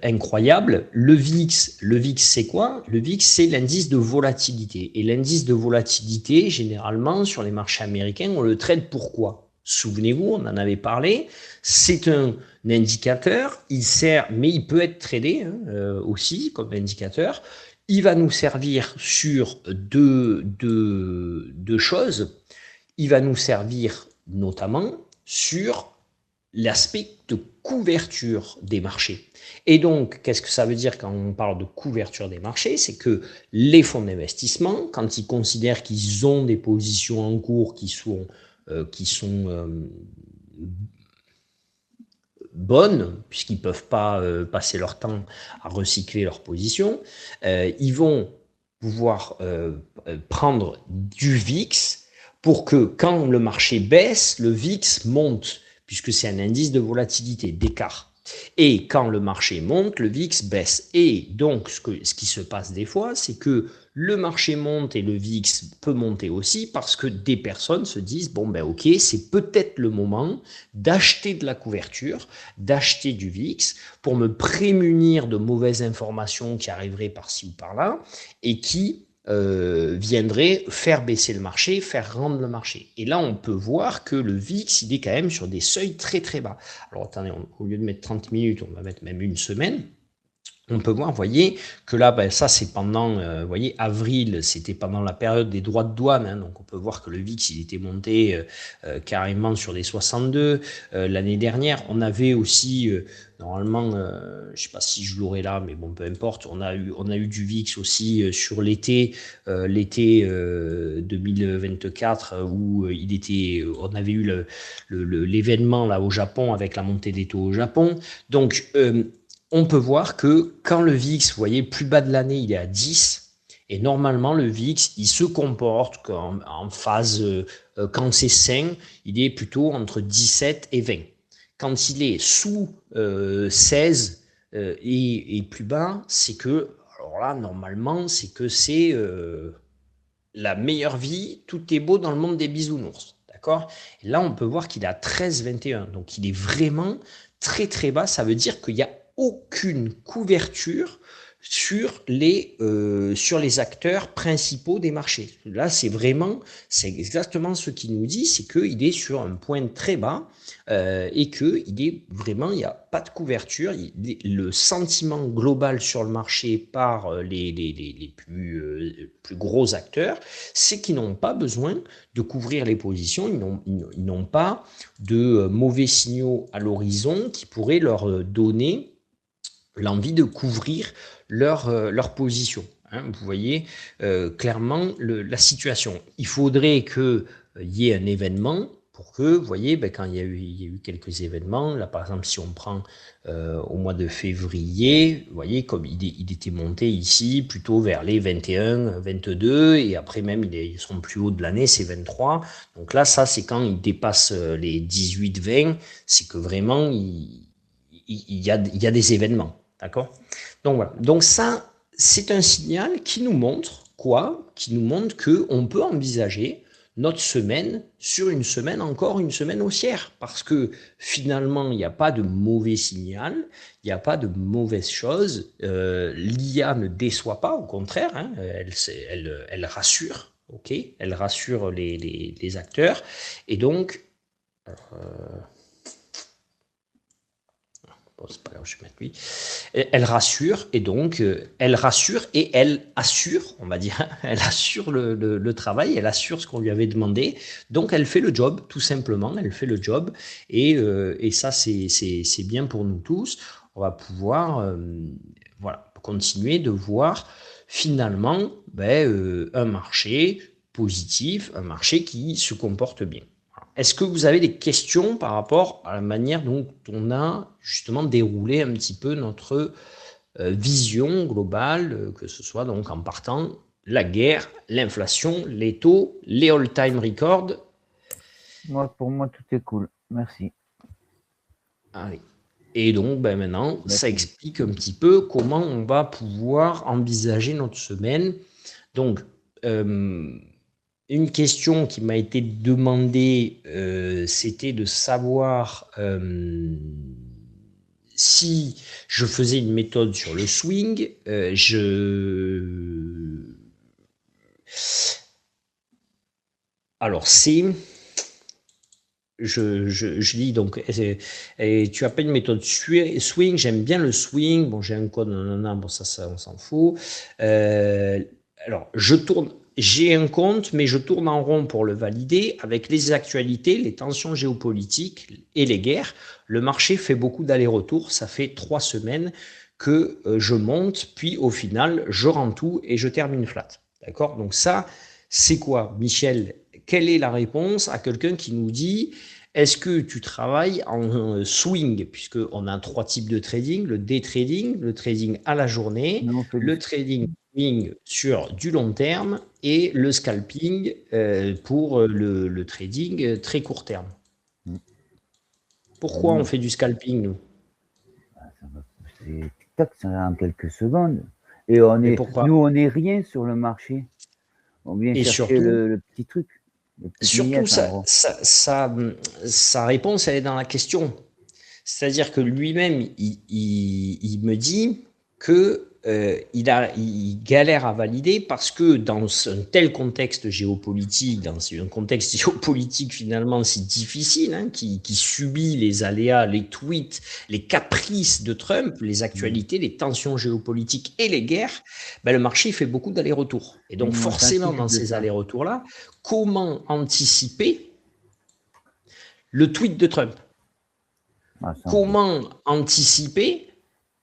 incroyable. Le VIX c'est quoi? Le VIX c'est l'indice de volatilité. Et l'indice de volatilité, généralement sur les marchés américains, on le trade pourquoi? Souvenez-vous, on en avait parlé. C'est un indicateur, il sert, mais il peut être tradé aussi comme indicateur. Il va nous servir sur deux choses. Il va nous servir notamment sur l'aspect de couverture des marchés. Et donc, qu'est-ce que ça veut dire quand on parle de couverture des marchés? C'est que les fonds d'investissement, quand ils considèrent qu'ils ont des positions en cours qui sont bonnes, puisqu'ils ne peuvent pas passer leur temps à recycler leurs positions, ils vont pouvoir prendre du VIX pour que quand le marché baisse, le VIX monte, puisque c'est un indice de volatilité, d'écart. Et quand le marché monte, le VIX baisse. Et donc, ce qui se passe des fois, c'est que le marché monte et le VIX peut monter aussi parce que des personnes se disent, bon ben ok, c'est peut-être le moment d'acheter de la couverture, d'acheter du VIX pour me prémunir de mauvaises informations qui arriveraient par-ci ou par-là et qui viendrait faire baisser le marché, faire rendre le marché. Et là, on peut voir que le VIX, il est quand même sur des seuils très très bas. Alors attendez, au lieu de mettre 30 minutes, on va mettre même une semaine. On peut voir, vous voyez, que là, ben, ça c'est pendant, vous voyez, avril, c'était pendant la période des droits de douane, hein, donc on peut voir que le VIX, il était monté carrément sur les 62. L'année dernière, on avait aussi, normalement, je ne sais pas si je l'aurai là, mais bon, peu importe, on a eu du VIX aussi sur l'été 2024, où on avait eu l'événement là au Japon avec la montée des taux au Japon. Donc, on peut voir que quand le VIX, vous voyez, plus bas de l'année, il est à 10, et normalement, le VIX, il se comporte en phase, quand c'est sain, il est plutôt entre 17 et 20. Quand il est sous 16 et plus bas, c'est que, alors là, normalement, c'est que c'est la meilleure vie, tout est beau dans le monde des bisounours. D'accord? Et là, on peut voir qu'il est à 13,21. Donc, il est vraiment très, très bas. Ça veut dire qu'il y a aucune couverture sur les acteurs principaux des marchés. Là, c'est exactement ce qu'il nous dit, c'est qu'il est sur un point très bas et qu'il est vraiment, il n'y a pas de couverture. Le sentiment global sur le marché par les plus gros acteurs, c'est qu'ils n'ont pas besoin de couvrir les positions, ils n'ont pas de mauvais signaux à l'horizon qui pourraient leur donner l'envie de couvrir leur position. Hein, vous voyez clairement la situation. Il faudrait qu'il y ait un événement pour que, vous voyez, quand il y a eu quelques événements, là par exemple si on prend au mois de février, vous voyez comme il était monté ici plutôt vers les 21, 22 et après même ils sont plus haut de l'année, c'est 23. Donc là ça c'est quand il dépasse les 18, 20, c'est que vraiment il y a des événements. D'accord? Donc voilà. Donc ça, c'est un signal qui nous montre quoi? Qui nous montre qu'on peut envisager notre semaine sur encore une semaine haussière. Parce que finalement, il n'y a pas de mauvais signal, il n'y a pas de mauvaise chose. L'IA ne déçoit pas, au contraire, hein, elle rassure. Ok, elle rassure les acteurs. Et donc, bon, c'est pas grave, je vais mettre lui. Elle rassure et donc elle rassure et elle assure, on va dire, elle assure le travail, elle assure ce qu'on lui avait demandé. Donc elle fait le job, tout simplement, elle fait le job et ça c'est bien pour nous tous. On va pouvoir voilà, continuer de voir finalement un marché positif, un marché qui se comporte bien. Est-ce que vous avez des questions par rapport à la manière dont on a justement déroulé un petit peu notre vision globale, que ce soit donc en partant la guerre, l'inflation, les taux, les all-time records? Pour moi, tout est cool. Merci. Allez. Et donc maintenant, ça Merci. explique un petit peu comment on va pouvoir envisager notre semaine. Donc, une question qui m'a été demandée, c'était de savoir si je faisais une méthode sur le swing. Alors, je lis donc, et tu as pas une méthode swing, j'aime bien le swing, bon j'ai un code, bon ça on s'en fout. Alors j'ai un compte, mais je tourne en rond pour le valider avec les actualités, les tensions géopolitiques et les guerres. Le marché fait beaucoup d'allers-retours, ça fait 3 semaines que je monte, puis au final je rends tout et je termine flat. D'accord? Donc ça, c'est quoi, Michel? Quelle est la réponse à quelqu'un qui nous dit est-ce que tu travailles en swing, puisqu'on a 3 types de trading, le day trading, le trading à la journée, le trading swing sur du long terme et le scalping pour le trading très court terme. Pourquoi on fait du scalping, nous? C'est tac, ça va en quelques secondes. Et on est rien sur le marché. On vient chercher surtout, le petit truc. Surtout, sa réponse, elle est dans la question. C'est-à-dire que lui-même, il me dit que il galère à valider parce que dans un tel contexte géopolitique, dans un contexte géopolitique finalement si difficile, hein, qui subit les aléas, les tweets, les caprices de Trump, les actualités, les tensions géopolitiques et les guerres, le marché fait beaucoup d'allers-retours. Et donc forcément, dans ces allers-retours-là, comment anticiper le tweet de Trump? Comment anticiper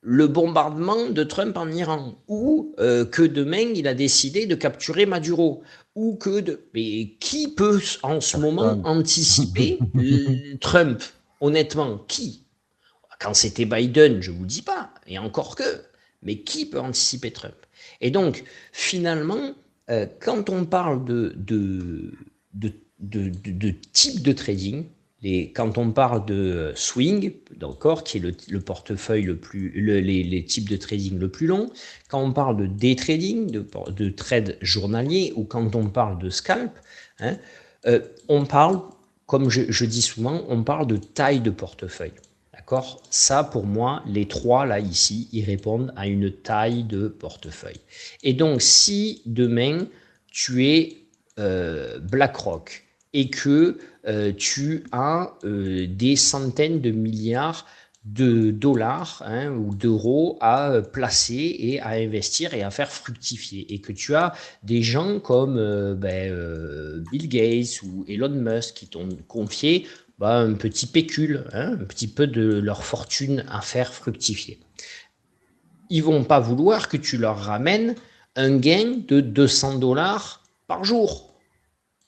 le bombardement de Trump en Iran, ou que demain il a décidé de capturer Maduro, ou mais qui peut en ce moment anticiper Trump? Honnêtement, qui? Quand c'était Biden, je vous dis pas, et encore que, mais qui peut anticiper Trump? Et donc, finalement, quand on parle de type de trading, quand on parle de swing, d'accord, qui est le portefeuille les types de trading le plus long, quand on parle de day trading, de trade journalier, ou quand on parle de scalp, hein, on parle, comme je dis souvent, on parle de taille de portefeuille. D'accord? Ça, pour moi, les trois, là, ici, ils répondent à une taille de portefeuille. Et donc, si demain, tu es BlackRock et que tu as des centaines de milliards de dollars ou d'euros à placer et à investir et à faire fructifier, et que tu as des gens comme Bill Gates ou Elon Musk qui t'ont confié un petit pécule, un petit peu de leur fortune à faire fructifier. Ils ne vont pas vouloir que tu leur ramènes un gain de 200 dollars par jour.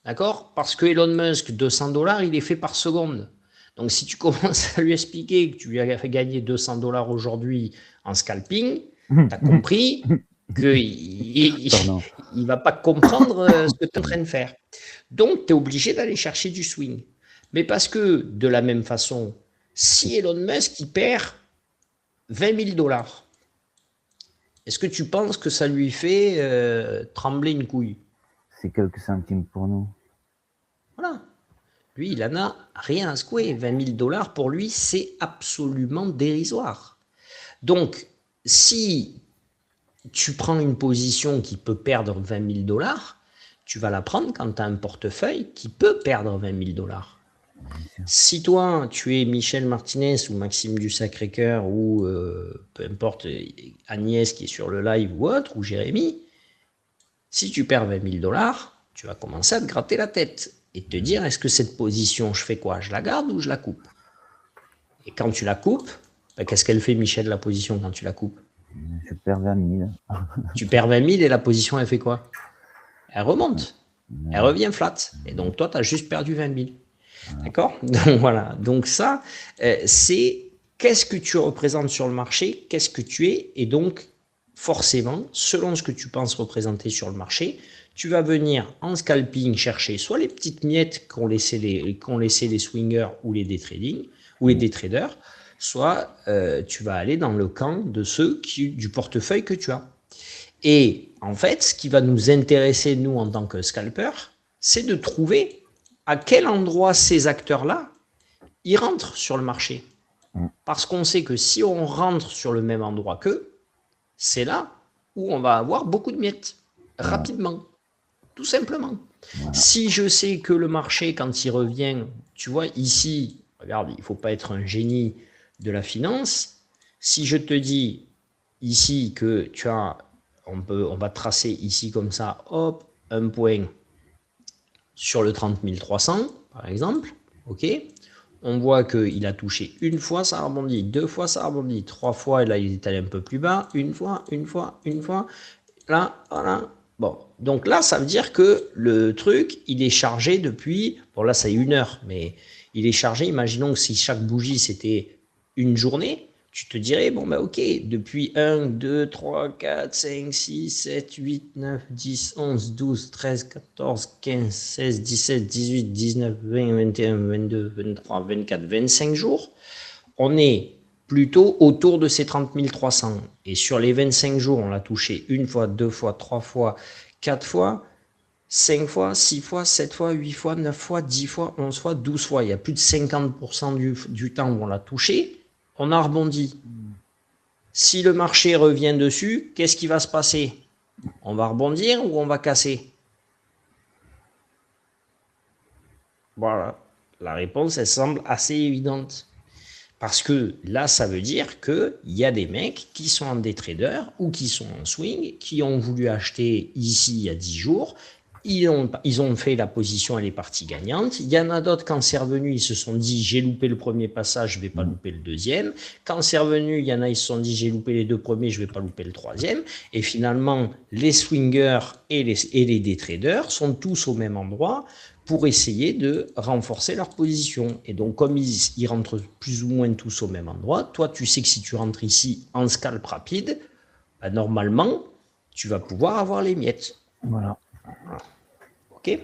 D'accord? Parce que Elon Musk, 200 dollars, il est fait par seconde. Donc, si tu commences à lui expliquer que tu lui as fait gagner 200 dollars aujourd'hui en scalping, tu as compris qu'il ne va pas comprendre ce que tu es en train de faire. Donc, tu es obligé d'aller chercher du swing. Mais parce que, de la même façon, si Elon Musk il perd 20 000 dollars, est-ce que tu penses que ça lui fait trembler une couille? C'est quelques centimes pour nous. Voilà. Lui, il en a rien à secouer. 20 000 dollars, pour lui, c'est absolument dérisoire. Donc, si tu prends une position qui peut perdre 20 000 dollars, tu vas la prendre quand tu as un portefeuille qui peut perdre 20 000 dollars. Si toi, tu es Michel Martinez ou Maxime du Sacré-Cœur ou peu importe, Agnès qui est sur le live ou autre, ou Jérémy, si tu perds 20 000 dollars, tu vas commencer à te gratter la tête et te dire, est-ce que cette position, je fais quoi? Je la garde ou je la coupe? Et quand tu la coupes, qu'est-ce qu'elle fait, Michel, la position, quand tu la coupes? Je perds 20 000. Tu perds 20 000 et la position, elle fait quoi? Elle remonte. Elle revient flat. Et donc, toi, tu as juste perdu 20 000. D'accord? Donc, voilà. Donc, ça, c'est qu'est-ce que tu représentes sur le marché, qu'est-ce que tu es, et donc, forcément, selon ce que tu penses représenter sur le marché, tu vas venir en scalping chercher soit les petites miettes qu'ont laissé les swingers ou les day trading, ou les day traders, soit tu vas aller dans le camp de ceux du portefeuille que tu as. Et en fait, ce qui va nous intéresser, nous, en tant que scalpers, c'est de trouver à quel endroit ces acteurs-là, ils rentrent sur le marché. Parce qu'on sait que si on rentre sur le même endroit qu'eux, c'est là où on va avoir beaucoup de miettes, rapidement, tout simplement. Si je sais que le marché, quand il revient, tu vois, ici, regarde, il ne faut pas être un génie de la finance. Si je te dis ici que tu as, on va tracer ici comme ça, hop, un point sur le 30 300, par exemple, ok, on voit qu'il a touché une fois, ça rebondit, deux fois, ça rebondit, trois fois, et là, il est allé un peu plus bas, une fois, là, voilà. Bon, donc là, ça veut dire que le truc, il est chargé depuis, bon là, c'est 1 heure, mais il est chargé, imaginons que si chaque bougie, c'était une journée, tu te dirais, bon, ben ok, depuis 1, 2, 3, 4, 5, 6, 7, 8, 9, 10, 11, 12, 13, 14, 15, 16, 17, 18, 19, 20, 21, 22, 23, 24, 25 jours, on est plutôt autour de ces 30 300. Et sur les 25 jours, on l'a touché une fois, deux fois, trois fois, quatre fois, 5 fois, 6 fois, 7 fois, 8 fois, 9 fois, 10 fois, 11 fois, 12 fois. Il y a plus de 50% du temps où on l'a touché, on a rebondi. Si le marché revient dessus, qu'est-ce qui va se passer? On va rebondir ou on va casser? Voilà. La réponse, elle semble assez évidente. Parce que là, ça veut dire qu'il y a des mecs qui sont en day trader ou qui sont en swing, qui ont voulu acheter ici il y a 10 jours. Ils ont fait la position, elle est partie gagnante. Il y en a d'autres, quand c'est revenu, ils se sont dit j'ai loupé le premier passage, je ne vais pas louper le deuxième. Quand c'est revenu, il y en a, ils se sont dit j'ai loupé les deux premiers, je ne vais pas louper le troisième. Et finalement, les swingers et les day traders sont tous au même endroit pour essayer de renforcer leur position. Et donc, comme ils rentrent plus ou moins tous au même endroit, toi, tu sais que si tu rentres ici en scalp rapide, bah, normalement, tu vas pouvoir avoir les miettes. Voilà. OK?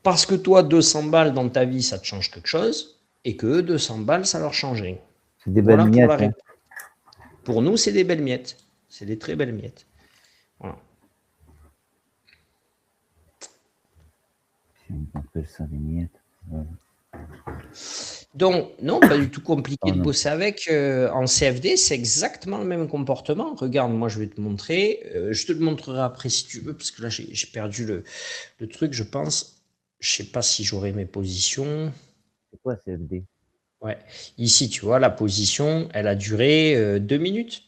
Parce que toi, 200 balles dans ta vie, ça te change quelque chose, et que eux, 200 balles, ça leur changeait. C'est des belles miettes. Hein. Pour nous, c'est des belles miettes. C'est des très belles miettes. Voilà. On appelle ça des miettes. Ouais. Donc, non, pas du tout compliqué de non. bosser avec. En CFD, c'est exactement le même comportement. Regarde, moi, je vais te montrer. Je te le montrerai après si tu veux, parce que là, j'ai perdu le truc, je pense. Je sais pas si j'aurai mes positions. C'est quoi CFD? Ouais. Ici, tu vois, la position, elle a duré 2 minutes.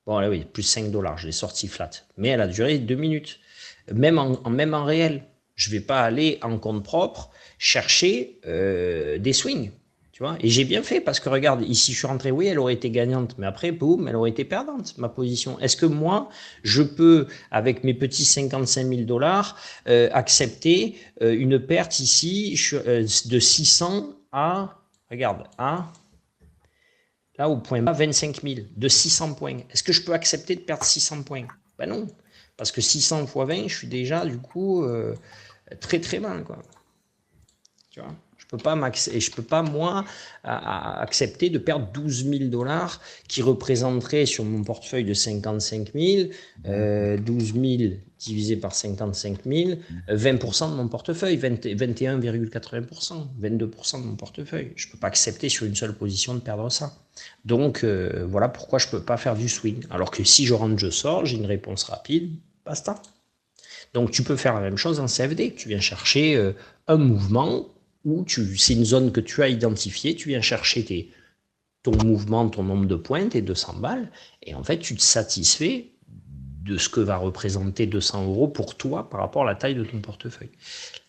Bon, là, oui, plus 5 $. Je l'ai sorti flat. Mais elle a duré 2 minutes. Même en réel. Je vais pas aller en compte propre chercher des swings. Tu vois. Et j'ai bien fait parce que regarde, ici, je suis rentré, oui, elle aurait été gagnante. Mais après, boum, elle aurait été perdante, ma position. Est-ce que moi, je peux, avec mes petits 55 000 $, accepter une perte ici de 600 à. Regarde, là au point bas, 25 000, de 600 points. Est-ce que je peux accepter de perdre 600 points? Ben non, parce que 600 fois 20, je suis déjà du coup très très mal, quoi. Tu vois, je peux pas moi accepter de perdre 12 000 $ qui représenteraient sur mon portefeuille de 55 000, 12 000 divisé par 55 000, 20% de mon portefeuille, 21,80%, 22% de mon portefeuille. Je ne peux pas accepter sur une seule position de perdre ça. Donc voilà pourquoi je ne peux pas faire du swing. Alors que si je rentre, je sors, j'ai une réponse rapide, basta. Donc tu peux faire la même chose en CFD. Tu viens chercher un mouvement où c'est une zone que tu as identifiée, tu viens chercher ton mouvement, ton nombre de points, tes 200 balles, et en fait tu te satisfais de ce que va représenter 200 € pour toi par rapport à la taille de ton portefeuille.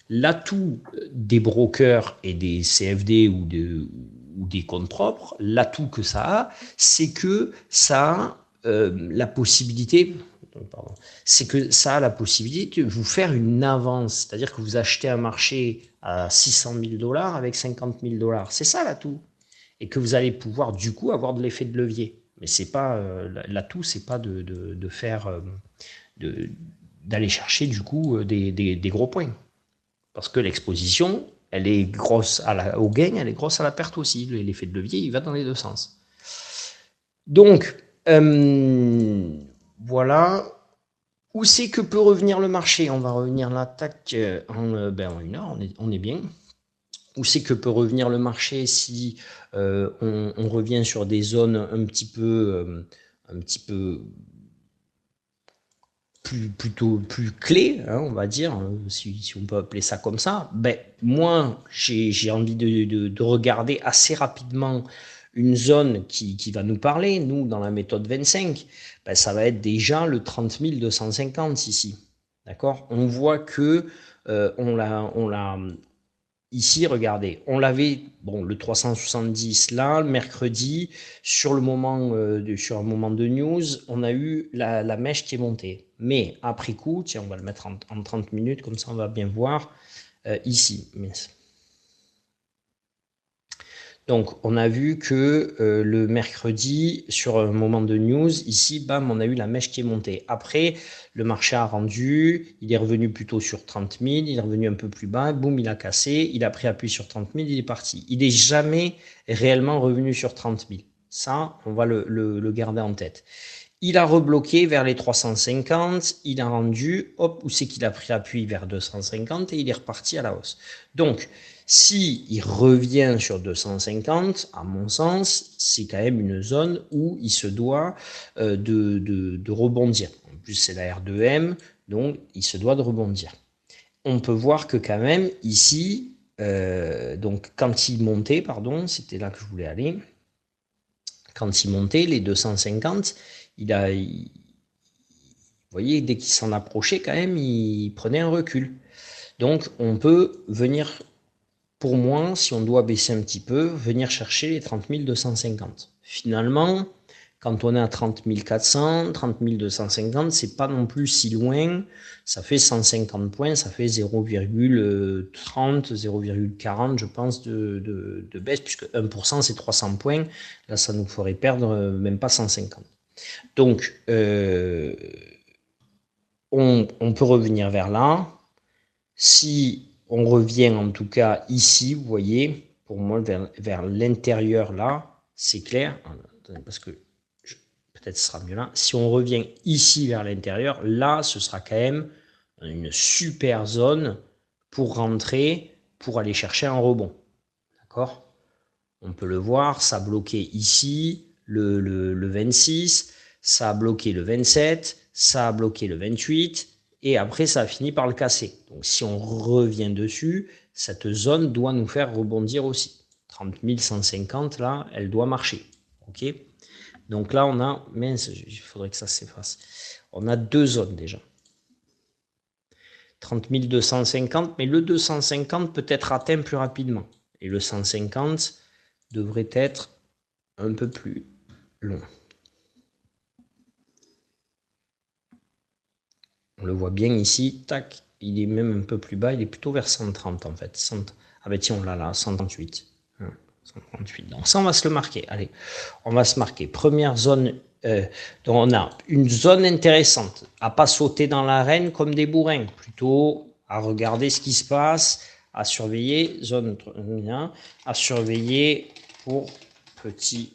L'atout des brokers et des CFD ou des comptes propres, l'atout que ça a, c'est que ça a la possibilité, pardon, c'est que ça a la possibilité de vous faire une avance, c'est-à-dire que vous achetez un marché à 600 000 $ avec 50 000 $. C'est ça l'atout. Et que vous allez pouvoir du coup avoir de l'effet de levier. Mais c'est pas l'atout, c'est pas de faire d'aller chercher du coup des gros points. Parce que l'exposition, elle est grosse au gain, elle est grosse à la perte aussi. L'effet de levier, il va dans les deux sens. Donc, voilà. Où c'est que peut revenir le marché? On va revenir l'attaque en une heure, on est bien. Où c'est que peut revenir le marché si on revient sur des zones un petit peu plutôt plus clés, hein, on va dire, si on peut appeler ça comme ça. Ben, moi, j'ai envie de regarder assez rapidement une zone qui va nous parler. Nous, dans la méthode 25, ben, ça va être déjà le 30 250 ici. D'accord? On voit que on l'a ici, regardez, on l'avait, bon, le 370 là, le mercredi, sur un moment de news, on a eu la mèche qui est montée. Mais après coup, tiens, on va le mettre en 30 minutes, comme ça on va bien voir ici. Donc, on a vu que le mercredi, sur un moment de news, ici, bam, on a eu la mèche qui est montée. Après, le marché a rendu, il est revenu plutôt sur 30 000, il est revenu un peu plus bas, boum, il a cassé, il a pris appui sur 30 000, il est parti. Il n'est jamais réellement revenu sur 30 000. Ça, on va le garder en tête. Il a rebloqué vers les 350, il a rendu, hop, où c'est qu'il a pris appui vers 250 et il est reparti à la hausse. Donc, si il revient sur 250, à mon sens, c'est quand même une zone où il se doit de rebondir. En plus, c'est la R2M, donc il se doit de rebondir. On peut voir que quand même, ici, donc quand il montait, pardon, c'était là que je voulais aller, quand il montait, les 250, vous voyez, dès qu'il s'en approchait, quand même, il prenait un recul. Donc, on peut venir, pour moi, si on doit baisser un petit peu, venir chercher les 30 250. Finalement, quand on est à 30 400, 30 250, c'est pas non plus si loin. Ça fait 150 points, ça fait 0,30, 0,40, je pense, de baisse, puisque 1%, c'est 300 points. Là, ça nous ferait perdre même pas 150. Donc, on peut revenir vers là. Si on revient en tout cas ici, vous voyez, pour moi, vers l'intérieur là, c'est clair. Parce que peut-être ce sera mieux là. Si on revient ici vers l'intérieur, là, ce sera quand même une super zone pour rentrer, pour aller chercher un rebond. D'accord? On peut le voir, ça a bloqué ici le 26, ça a bloqué le 27, ça a bloqué le 28, et après ça a fini par le casser. Donc si on revient dessus, cette zone doit nous faire rebondir aussi. 30 150, là, elle doit marcher. Ok. Donc là, on a, mince, il faudrait que ça s'efface. On a deux zones déjà. 30 250, mais le 250 peut être atteint plus rapidement. Et le 150 devrait être un peu plus long. On le voit bien ici, tac, il est même un peu plus bas, il est plutôt vers 130 en fait. 100, ah ben tiens, on l'a là, 138. 138. Donc ça, on va se le marquer. Allez, on va se marquer. Première zone, donc on a une zone intéressante, à pas sauter dans l'arène comme des bourrins, plutôt à regarder ce qui se passe, à surveiller, zone 1, à surveiller pour petit.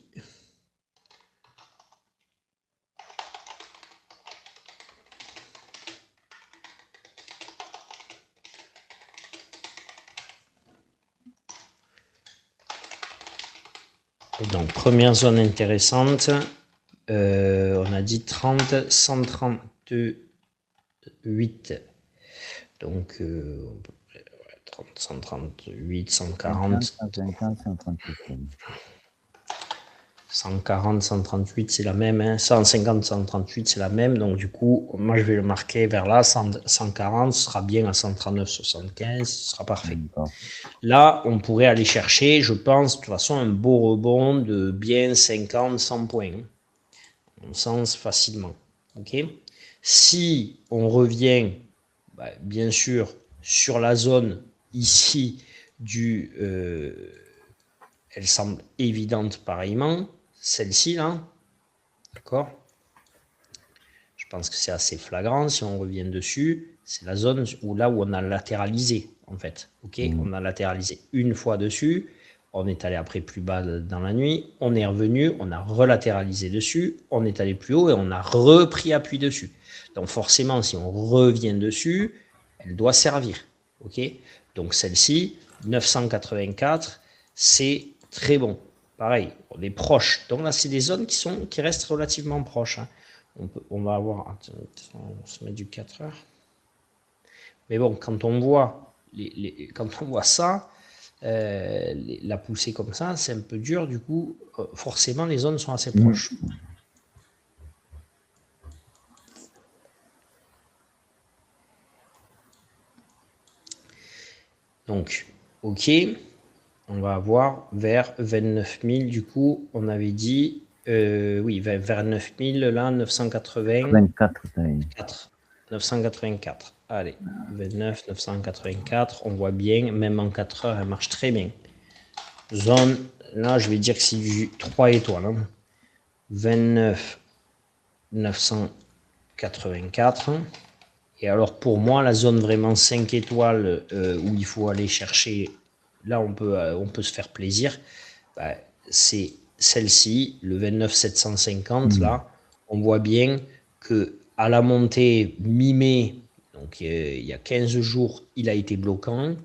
Donc, première zone intéressante, on a dit 30, 138. Donc, 30, 138, 140. 140, 138, c'est la même. Hein. 150, 138, c'est la même. Donc, du coup, moi, je vais le marquer vers là. 140 sera bien à 139, 75. Ce sera parfait. Là, on pourrait aller chercher, je pense, de toute façon, un beau rebond de bien 50, 100 points. On sens facilement. Ok. Si on revient, bien sûr, sur la zone ici du... elle semble évidente pareillement. Celle-ci, là. D'accord. Je pense que c'est assez flagrant. Si on revient dessus, c'est la zone où on a latéralisé, en fait. Ok. On a latéralisé une fois dessus. On est allé après plus bas dans la nuit. On est revenu. On a relatéralisé dessus. On est allé plus haut et on a repris appui dessus. Donc forcément, si on revient dessus, elle doit servir. Ok. Donc celle-ci, 984, c'est très bon. Pareil, on est proche. Donc là, c'est des zones qui restent relativement proches. Hein. On va avoir... On se met du 4 heures. Mais bon, quand on voit, quand on voit ça, la poussée comme ça, c'est un peu dur. Du coup, forcément, les zones sont assez proches. Donc, ok. On va avoir vers 29 000. Du coup, on avait dit... oui, vers 9 000, là, 984. Allez, 29, 984. On voit bien, même en 4 heures, elle marche très bien. Zone, là, je vais dire que c'est du 3 étoiles. Hein. 29, 984. Et alors, pour moi, la zone vraiment 5 étoiles où il faut aller chercher, là, on peut se faire plaisir. C'est celle-ci, le 29 750, là. On voit bien que à la montée mi-mai, donc il y a 15 jours, il a été bloquant.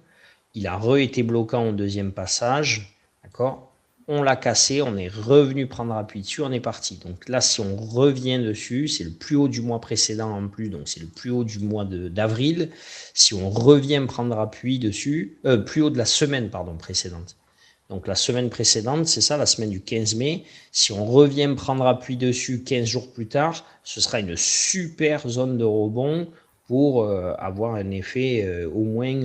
Il a re-été bloquant au deuxième passage. D'accord. On l'a cassé, on est revenu prendre appui dessus, on est parti. Donc là, si on revient dessus, c'est le plus haut du mois précédent en plus, donc c'est le plus haut du mois d'avril. Si on revient prendre appui dessus, plus haut de la semaine, précédente. Donc la semaine précédente, c'est ça, la semaine du 15 mai. Si on revient prendre appui dessus 15 jours plus tard, ce sera une super zone de rebond pour avoir un effet au moins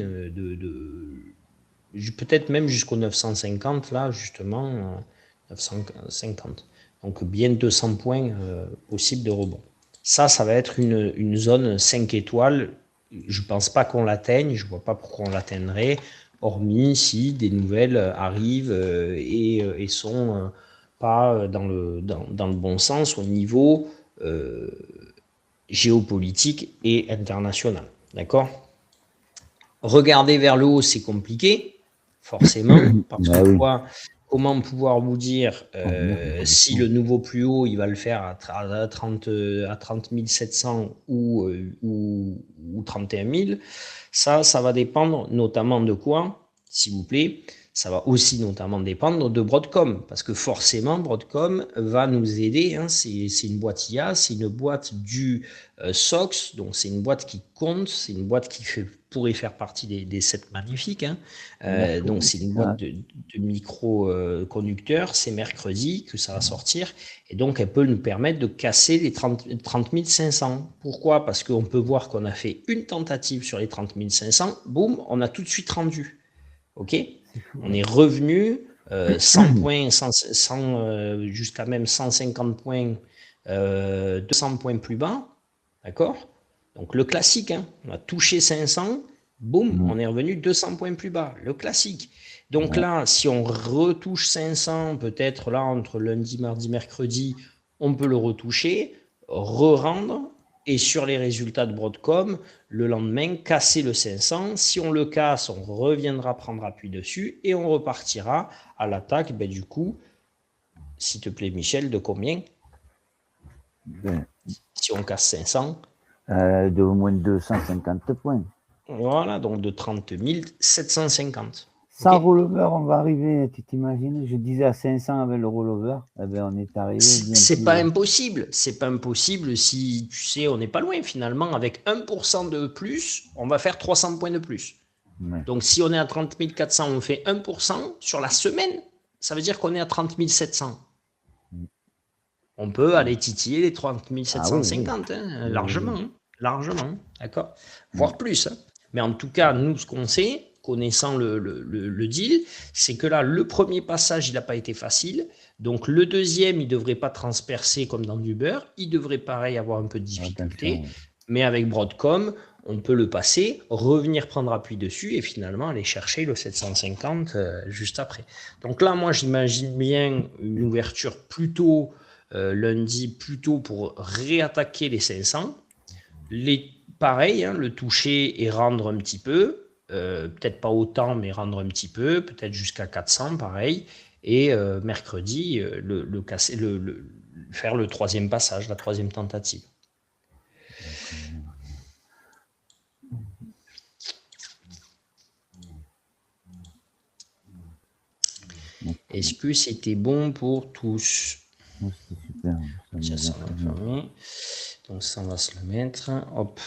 peut-être même jusqu'au 950, là, justement, 950. Donc bien 200 points possibles de rebond. Ça va être une zone 5 étoiles. Je ne pense pas qu'on l'atteigne, je ne vois pas pourquoi on l'atteindrait, hormis si des nouvelles arrivent et sont pas dans le bon sens au niveau géopolitique et international. D'accord. Regarder vers le haut, c'est compliqué, forcément, parce que comment pouvoir vous dire si le nouveau plus haut, il va le faire à 30 700 ou 31 000, ça va dépendre notamment de quoi, s'il vous plaît, ça va aussi notamment dépendre de Broadcom, parce que forcément, Broadcom va nous aider. Hein, c'est une boîte IA, c'est une boîte du SOX, donc c'est une boîte qui compte, c'est une boîte qui pourrait faire partie des 7 magnifiques. Hein. Donc c'est une boîte de micro-conducteurs, c'est mercredi que ça va sortir, et donc elle peut nous permettre de casser les 30 500. Pourquoi? Parce qu'on peut voir qu'on a fait une tentative sur les 30 500, boum, on a tout de suite rendu. Ok, on est revenu 100 points, jusqu'à même 150 points, 200 points plus bas, d'accord? Donc le classique, hein, on a touché 500, boum, on est revenu 200 points plus bas, le classique. Donc là, si on retouche 500, peut-être là, entre lundi, mardi, mercredi, on peut le retoucher, re-rendre, et sur les résultats de Broadcom, le lendemain, casser le 500. Si on le casse, on reviendra prendre appui dessus et on repartira à l'attaque. Ben, du coup, s'il te plaît, Michel, de combien? Si on casse 500 de au moins 250 points. Voilà, donc de 30 750. Sans rollover, on va arriver, tu t'imagines? Je disais à 500 avec le rollover, eh ben on est arrivé. C'est pas impossible, c'est pas impossible si tu sais, on n'est pas loin finalement. Avec 1% de plus, on va faire 300 points de plus. Ouais. Donc si on est à 30 400, on fait 1% sur la semaine, ça veut dire qu'on est à 30 700. On peut aller titiller les 30 750, hein, largement, hein, largement, d'accord, voire plus. Hein. Mais en tout cas, nous, ce qu'on sait, connaissant le deal, c'est que là, le premier passage, il n'a pas été facile. Donc, le deuxième, il ne devrait pas transpercer comme dans du beurre. Il devrait, pareil, avoir un peu de difficulté. Mais avec Broadcom, on peut le passer, revenir prendre appui dessus et finalement aller chercher le 750 juste après. Donc là, moi, j'imagine bien une ouverture plutôt lundi, plutôt pour réattaquer les 500. Pareil, hein, le toucher et rendre un petit peu. Peut-être pas autant, mais rendre un petit peu, peut-être jusqu'à 400, pareil. Et mercredi, faire le troisième passage, la troisième tentative. Est-ce que c'était bon pour tous? C'est super. Tiens, ça va fermer. Donc ça, on va se le mettre. Hop.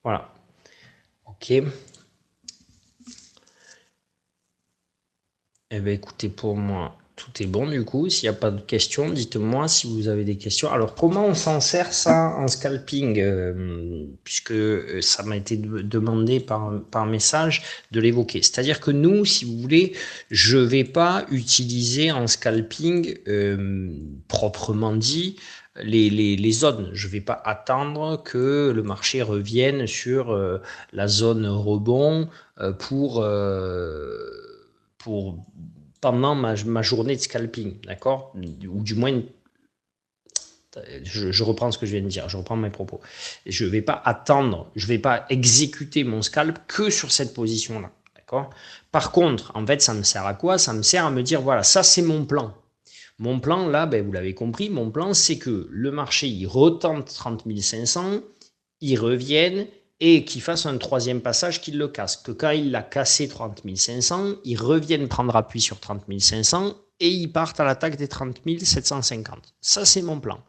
Voilà. Ok. Eh bien, écoutez, pour moi, tout est bon du coup. S'il n'y a pas de questions, dites-moi si vous avez des questions. Alors, comment on s'en sert ça en scalping puisque ça m'a été demandé par message de l'évoquer. C'est-à-dire que nous, si vous voulez, je ne vais pas utiliser en scalping proprement dit les zones. Je ne vais pas attendre que le marché revienne sur la zone rebond pour pendant ma journée de scalping, d'accord? Ou du moins, je reprends ce que je viens de dire, je reprends mes propos. Je ne vais pas attendre, je ne vais pas exécuter mon scalp que sur cette position-là, d'accord? Par contre, en fait, ça me sert à quoi? Ça me sert à me dire, voilà, ça c'est mon plan. Mon plan, là, ben, vous l'avez compris, mon plan, c'est que le marché, il retente 30 500, il revienne, et qu'il fasse un troisième passage qu'il le casse. Que quand il l'a cassé 30 500, il revienne prendre appui sur 30 500 et il parte à l'attaque des 30 750. Ça, c'est mon plan.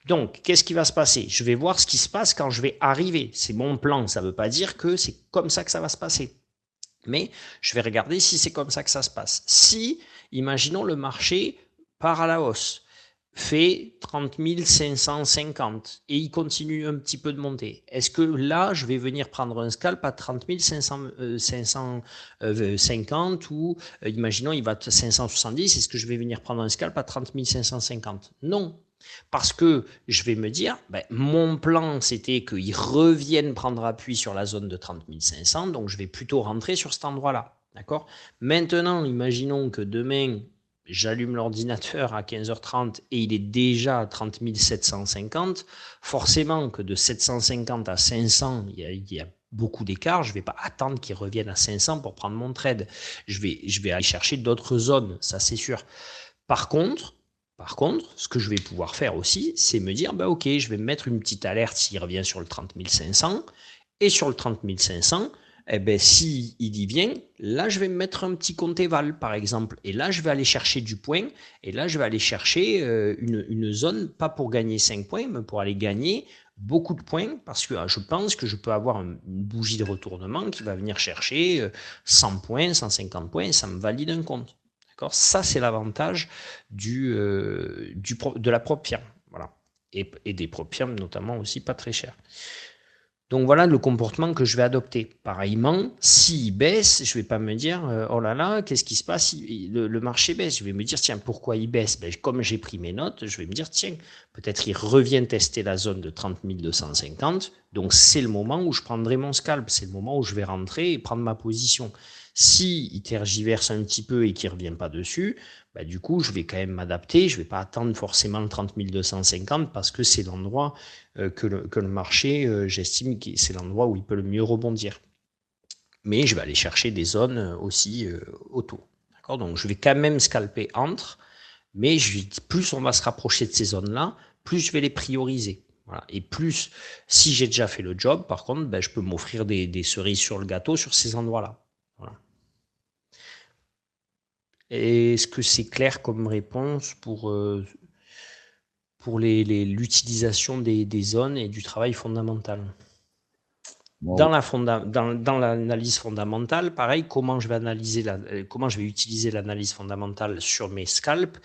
Donc, qu'est-ce qui va se passer? Je vais voir ce qui se passe quand je vais arriver. C'est mon plan. Ça ne veut pas dire que c'est comme ça que ça va se passer. Mais je vais regarder si c'est comme ça que ça se passe. Si, imaginons, le marché part à la hausse, fait 30 550 et il continue un petit peu de monter. Est-ce que là, je vais venir prendre un scalp à 30 550 ou imaginons il va à 570, est-ce que je vais venir prendre un scalp à 30 550? Non. Parce que je vais me dire, mon plan, c'était qu'ils reviennent prendre appui sur la zone de 30 500, donc je vais plutôt rentrer sur cet endroit-là. D'accord ? Maintenant, imaginons que demain, j'allume l'ordinateur à 15h30 et il est déjà à 30 750. Forcément que de 750 à 500, il y a beaucoup d'écart. Je ne vais pas attendre qu'ils reviennent à 500 pour prendre mon trade. Je vais aller chercher d'autres zones, ça c'est sûr. Par contre, ce que je vais pouvoir faire aussi, c'est me dire, ok, je vais me mettre une petite alerte s'il revient sur le 30 500. Et sur le 30 500, si il y vient, là, je vais me mettre un petit compte éval, par exemple. Et là, je vais aller chercher du point. Et là, je vais aller chercher une zone, pas pour gagner 5 points, mais pour aller gagner beaucoup de points, parce que je pense que je peux avoir une bougie de retournement qui va venir chercher 100 points, 150 points, et ça me valide un compte. Ça, c'est l'avantage de la propre firme. Voilà. Et des propres firmes, notamment aussi pas très chères. Donc voilà le comportement que je vais adopter. Pareillement, s'il baisse, je ne vais pas me dire oh là là, qu'est-ce qui se passe, le marché baisse. Je vais me dire tiens, pourquoi il baisse? Comme j'ai pris mes notes, je vais me dire tiens, peut-être il revient tester la zone de 30 250. Donc c'est le moment où je prendrai mon scalp, c'est le moment où je vais rentrer et prendre ma position. S'il tergiverse un petit peu et qu'il ne revient pas dessus, du coup, je vais quand même m'adapter. Je ne vais pas attendre forcément le 30 250 parce que c'est l'endroit que le marché, j'estime que c'est l'endroit où il peut le mieux rebondir. Mais je vais aller chercher des zones aussi autour. D'accord ? Donc, je vais quand même scalper entre, mais plus on va se rapprocher de ces zones-là, plus je vais les prioriser. Voilà. Et plus, si j'ai déjà fait le job, par contre, je peux m'offrir des cerises sur le gâteau sur ces endroits-là. Voilà. Est-ce que c'est clair comme réponse pour l'utilisation des zones et du travail fondamental? Dans l'analyse fondamentale, pareil, comment je vais utiliser l'analyse fondamentale sur mes scalps?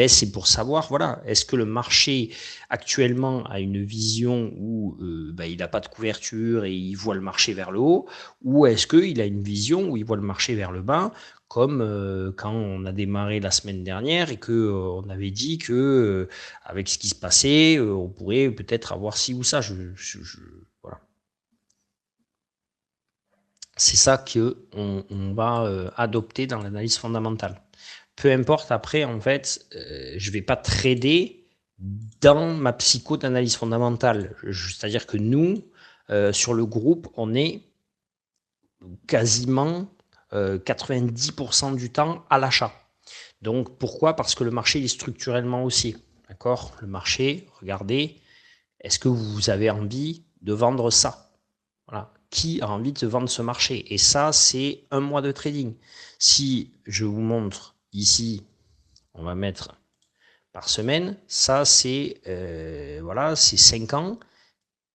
C'est pour savoir, voilà, est-ce que le marché actuellement a une vision où il n'a pas de couverture et il voit le marché vers le haut, ou est-ce qu'il a une vision où il voit le marché vers le bas, comme quand on a démarré la semaine dernière et que on avait dit que avec ce qui se passait, on pourrait peut-être avoir ci ou ça. Voilà. C'est ça qu'on va adopter dans l'analyse fondamentale. Peu importe après, en fait, je ne vais pas trader dans ma psycho d'analyse fondamentale. C'est-à-dire que nous, sur le groupe, on est quasiment 90% du temps à l'achat. Donc pourquoi? Parce que le marché est structurellement haussier. D'accord? Le marché, regardez, est-ce que vous avez envie de vendre ça? Voilà. Qui a envie de vendre ce marché? Et ça, c'est un mois de trading. Si je vous montre ici, on va mettre par semaine, ça c'est c'est 5 ans.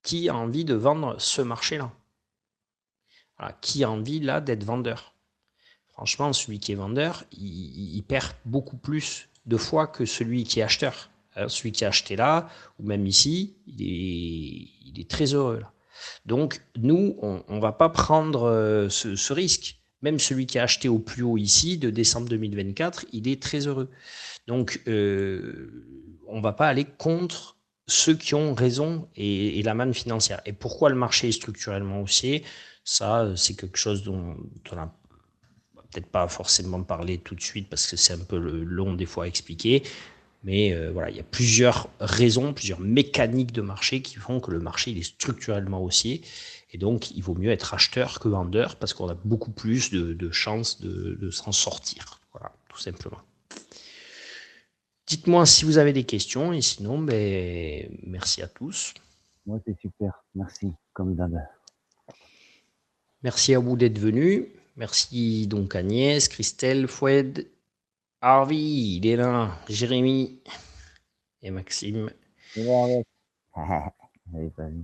Qui a envie de vendre ce marché-là? Voilà. Qui a envie là d'être vendeur? Franchement, celui qui est vendeur, il perd beaucoup plus de fois que celui qui est acheteur. Alors, celui qui a acheté là, ou même ici, il est très heureux là. Donc, nous, on ne va pas prendre ce risque. Même celui qui a acheté au plus haut ici, de décembre 2024, il est très heureux. Donc, on ne va pas aller contre ceux qui ont raison et la manne financière. Et pourquoi le marché est structurellement haussier? Ça, c'est quelque chose dont on n'a peut-être pas forcément parlé tout de suite parce que c'est un peu long des fois à expliquer. Mais voilà, il y a plusieurs raisons, plusieurs mécaniques de marché qui font que le marché il est structurellement haussier. Et donc, il vaut mieux être acheteur que vendeur parce qu'on a beaucoup plus de chances de s'en sortir. Voilà, tout simplement. Dites-moi si vous avez des questions et sinon, merci à tous. Moi, c'est super. Merci, comme d'hab. Merci à vous d'être venus. Merci donc Agnès, Christelle, Foued, Harvey, il est là, Jérémy et Maxime. Il est avec. Allez, pas vu.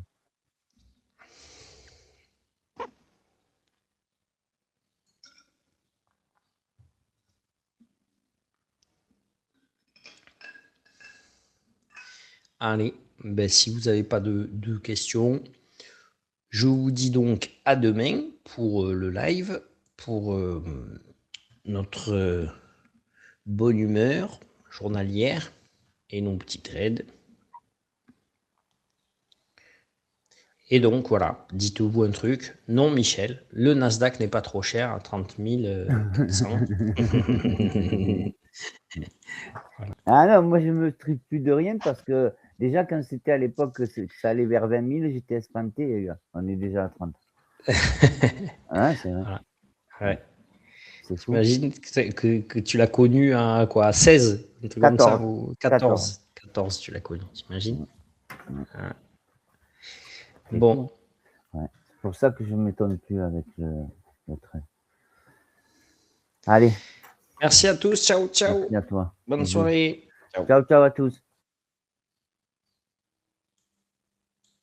Allez, si vous n'avez pas de questions, je vous dis donc à demain pour le live, pour notre bonne humeur journalière et nos petits trades. Et donc, voilà, dites-vous un truc. Non, Michel, le Nasdaq n'est pas trop cher à 30 400. Voilà. Ah non, moi, je ne me tripe plus de rien parce que déjà, quand c'était à l'époque que ça allait vers 20 000, j'étais espanté, les gars. On est déjà à 30. Ah, c'est vrai. Voilà. Ouais. J'imagine que tu l'as connu à quoi, 16, un truc 14. Comme ça, ou 14. 14, tu l'as connu, t'imagines. Ah. Bon. Ouais. C'est pour ça que je ne m'étonne plus avec le train. Allez. Merci à tous. Ciao, ciao. Merci à toi. Bonne soirée. Ciao, ciao à tous.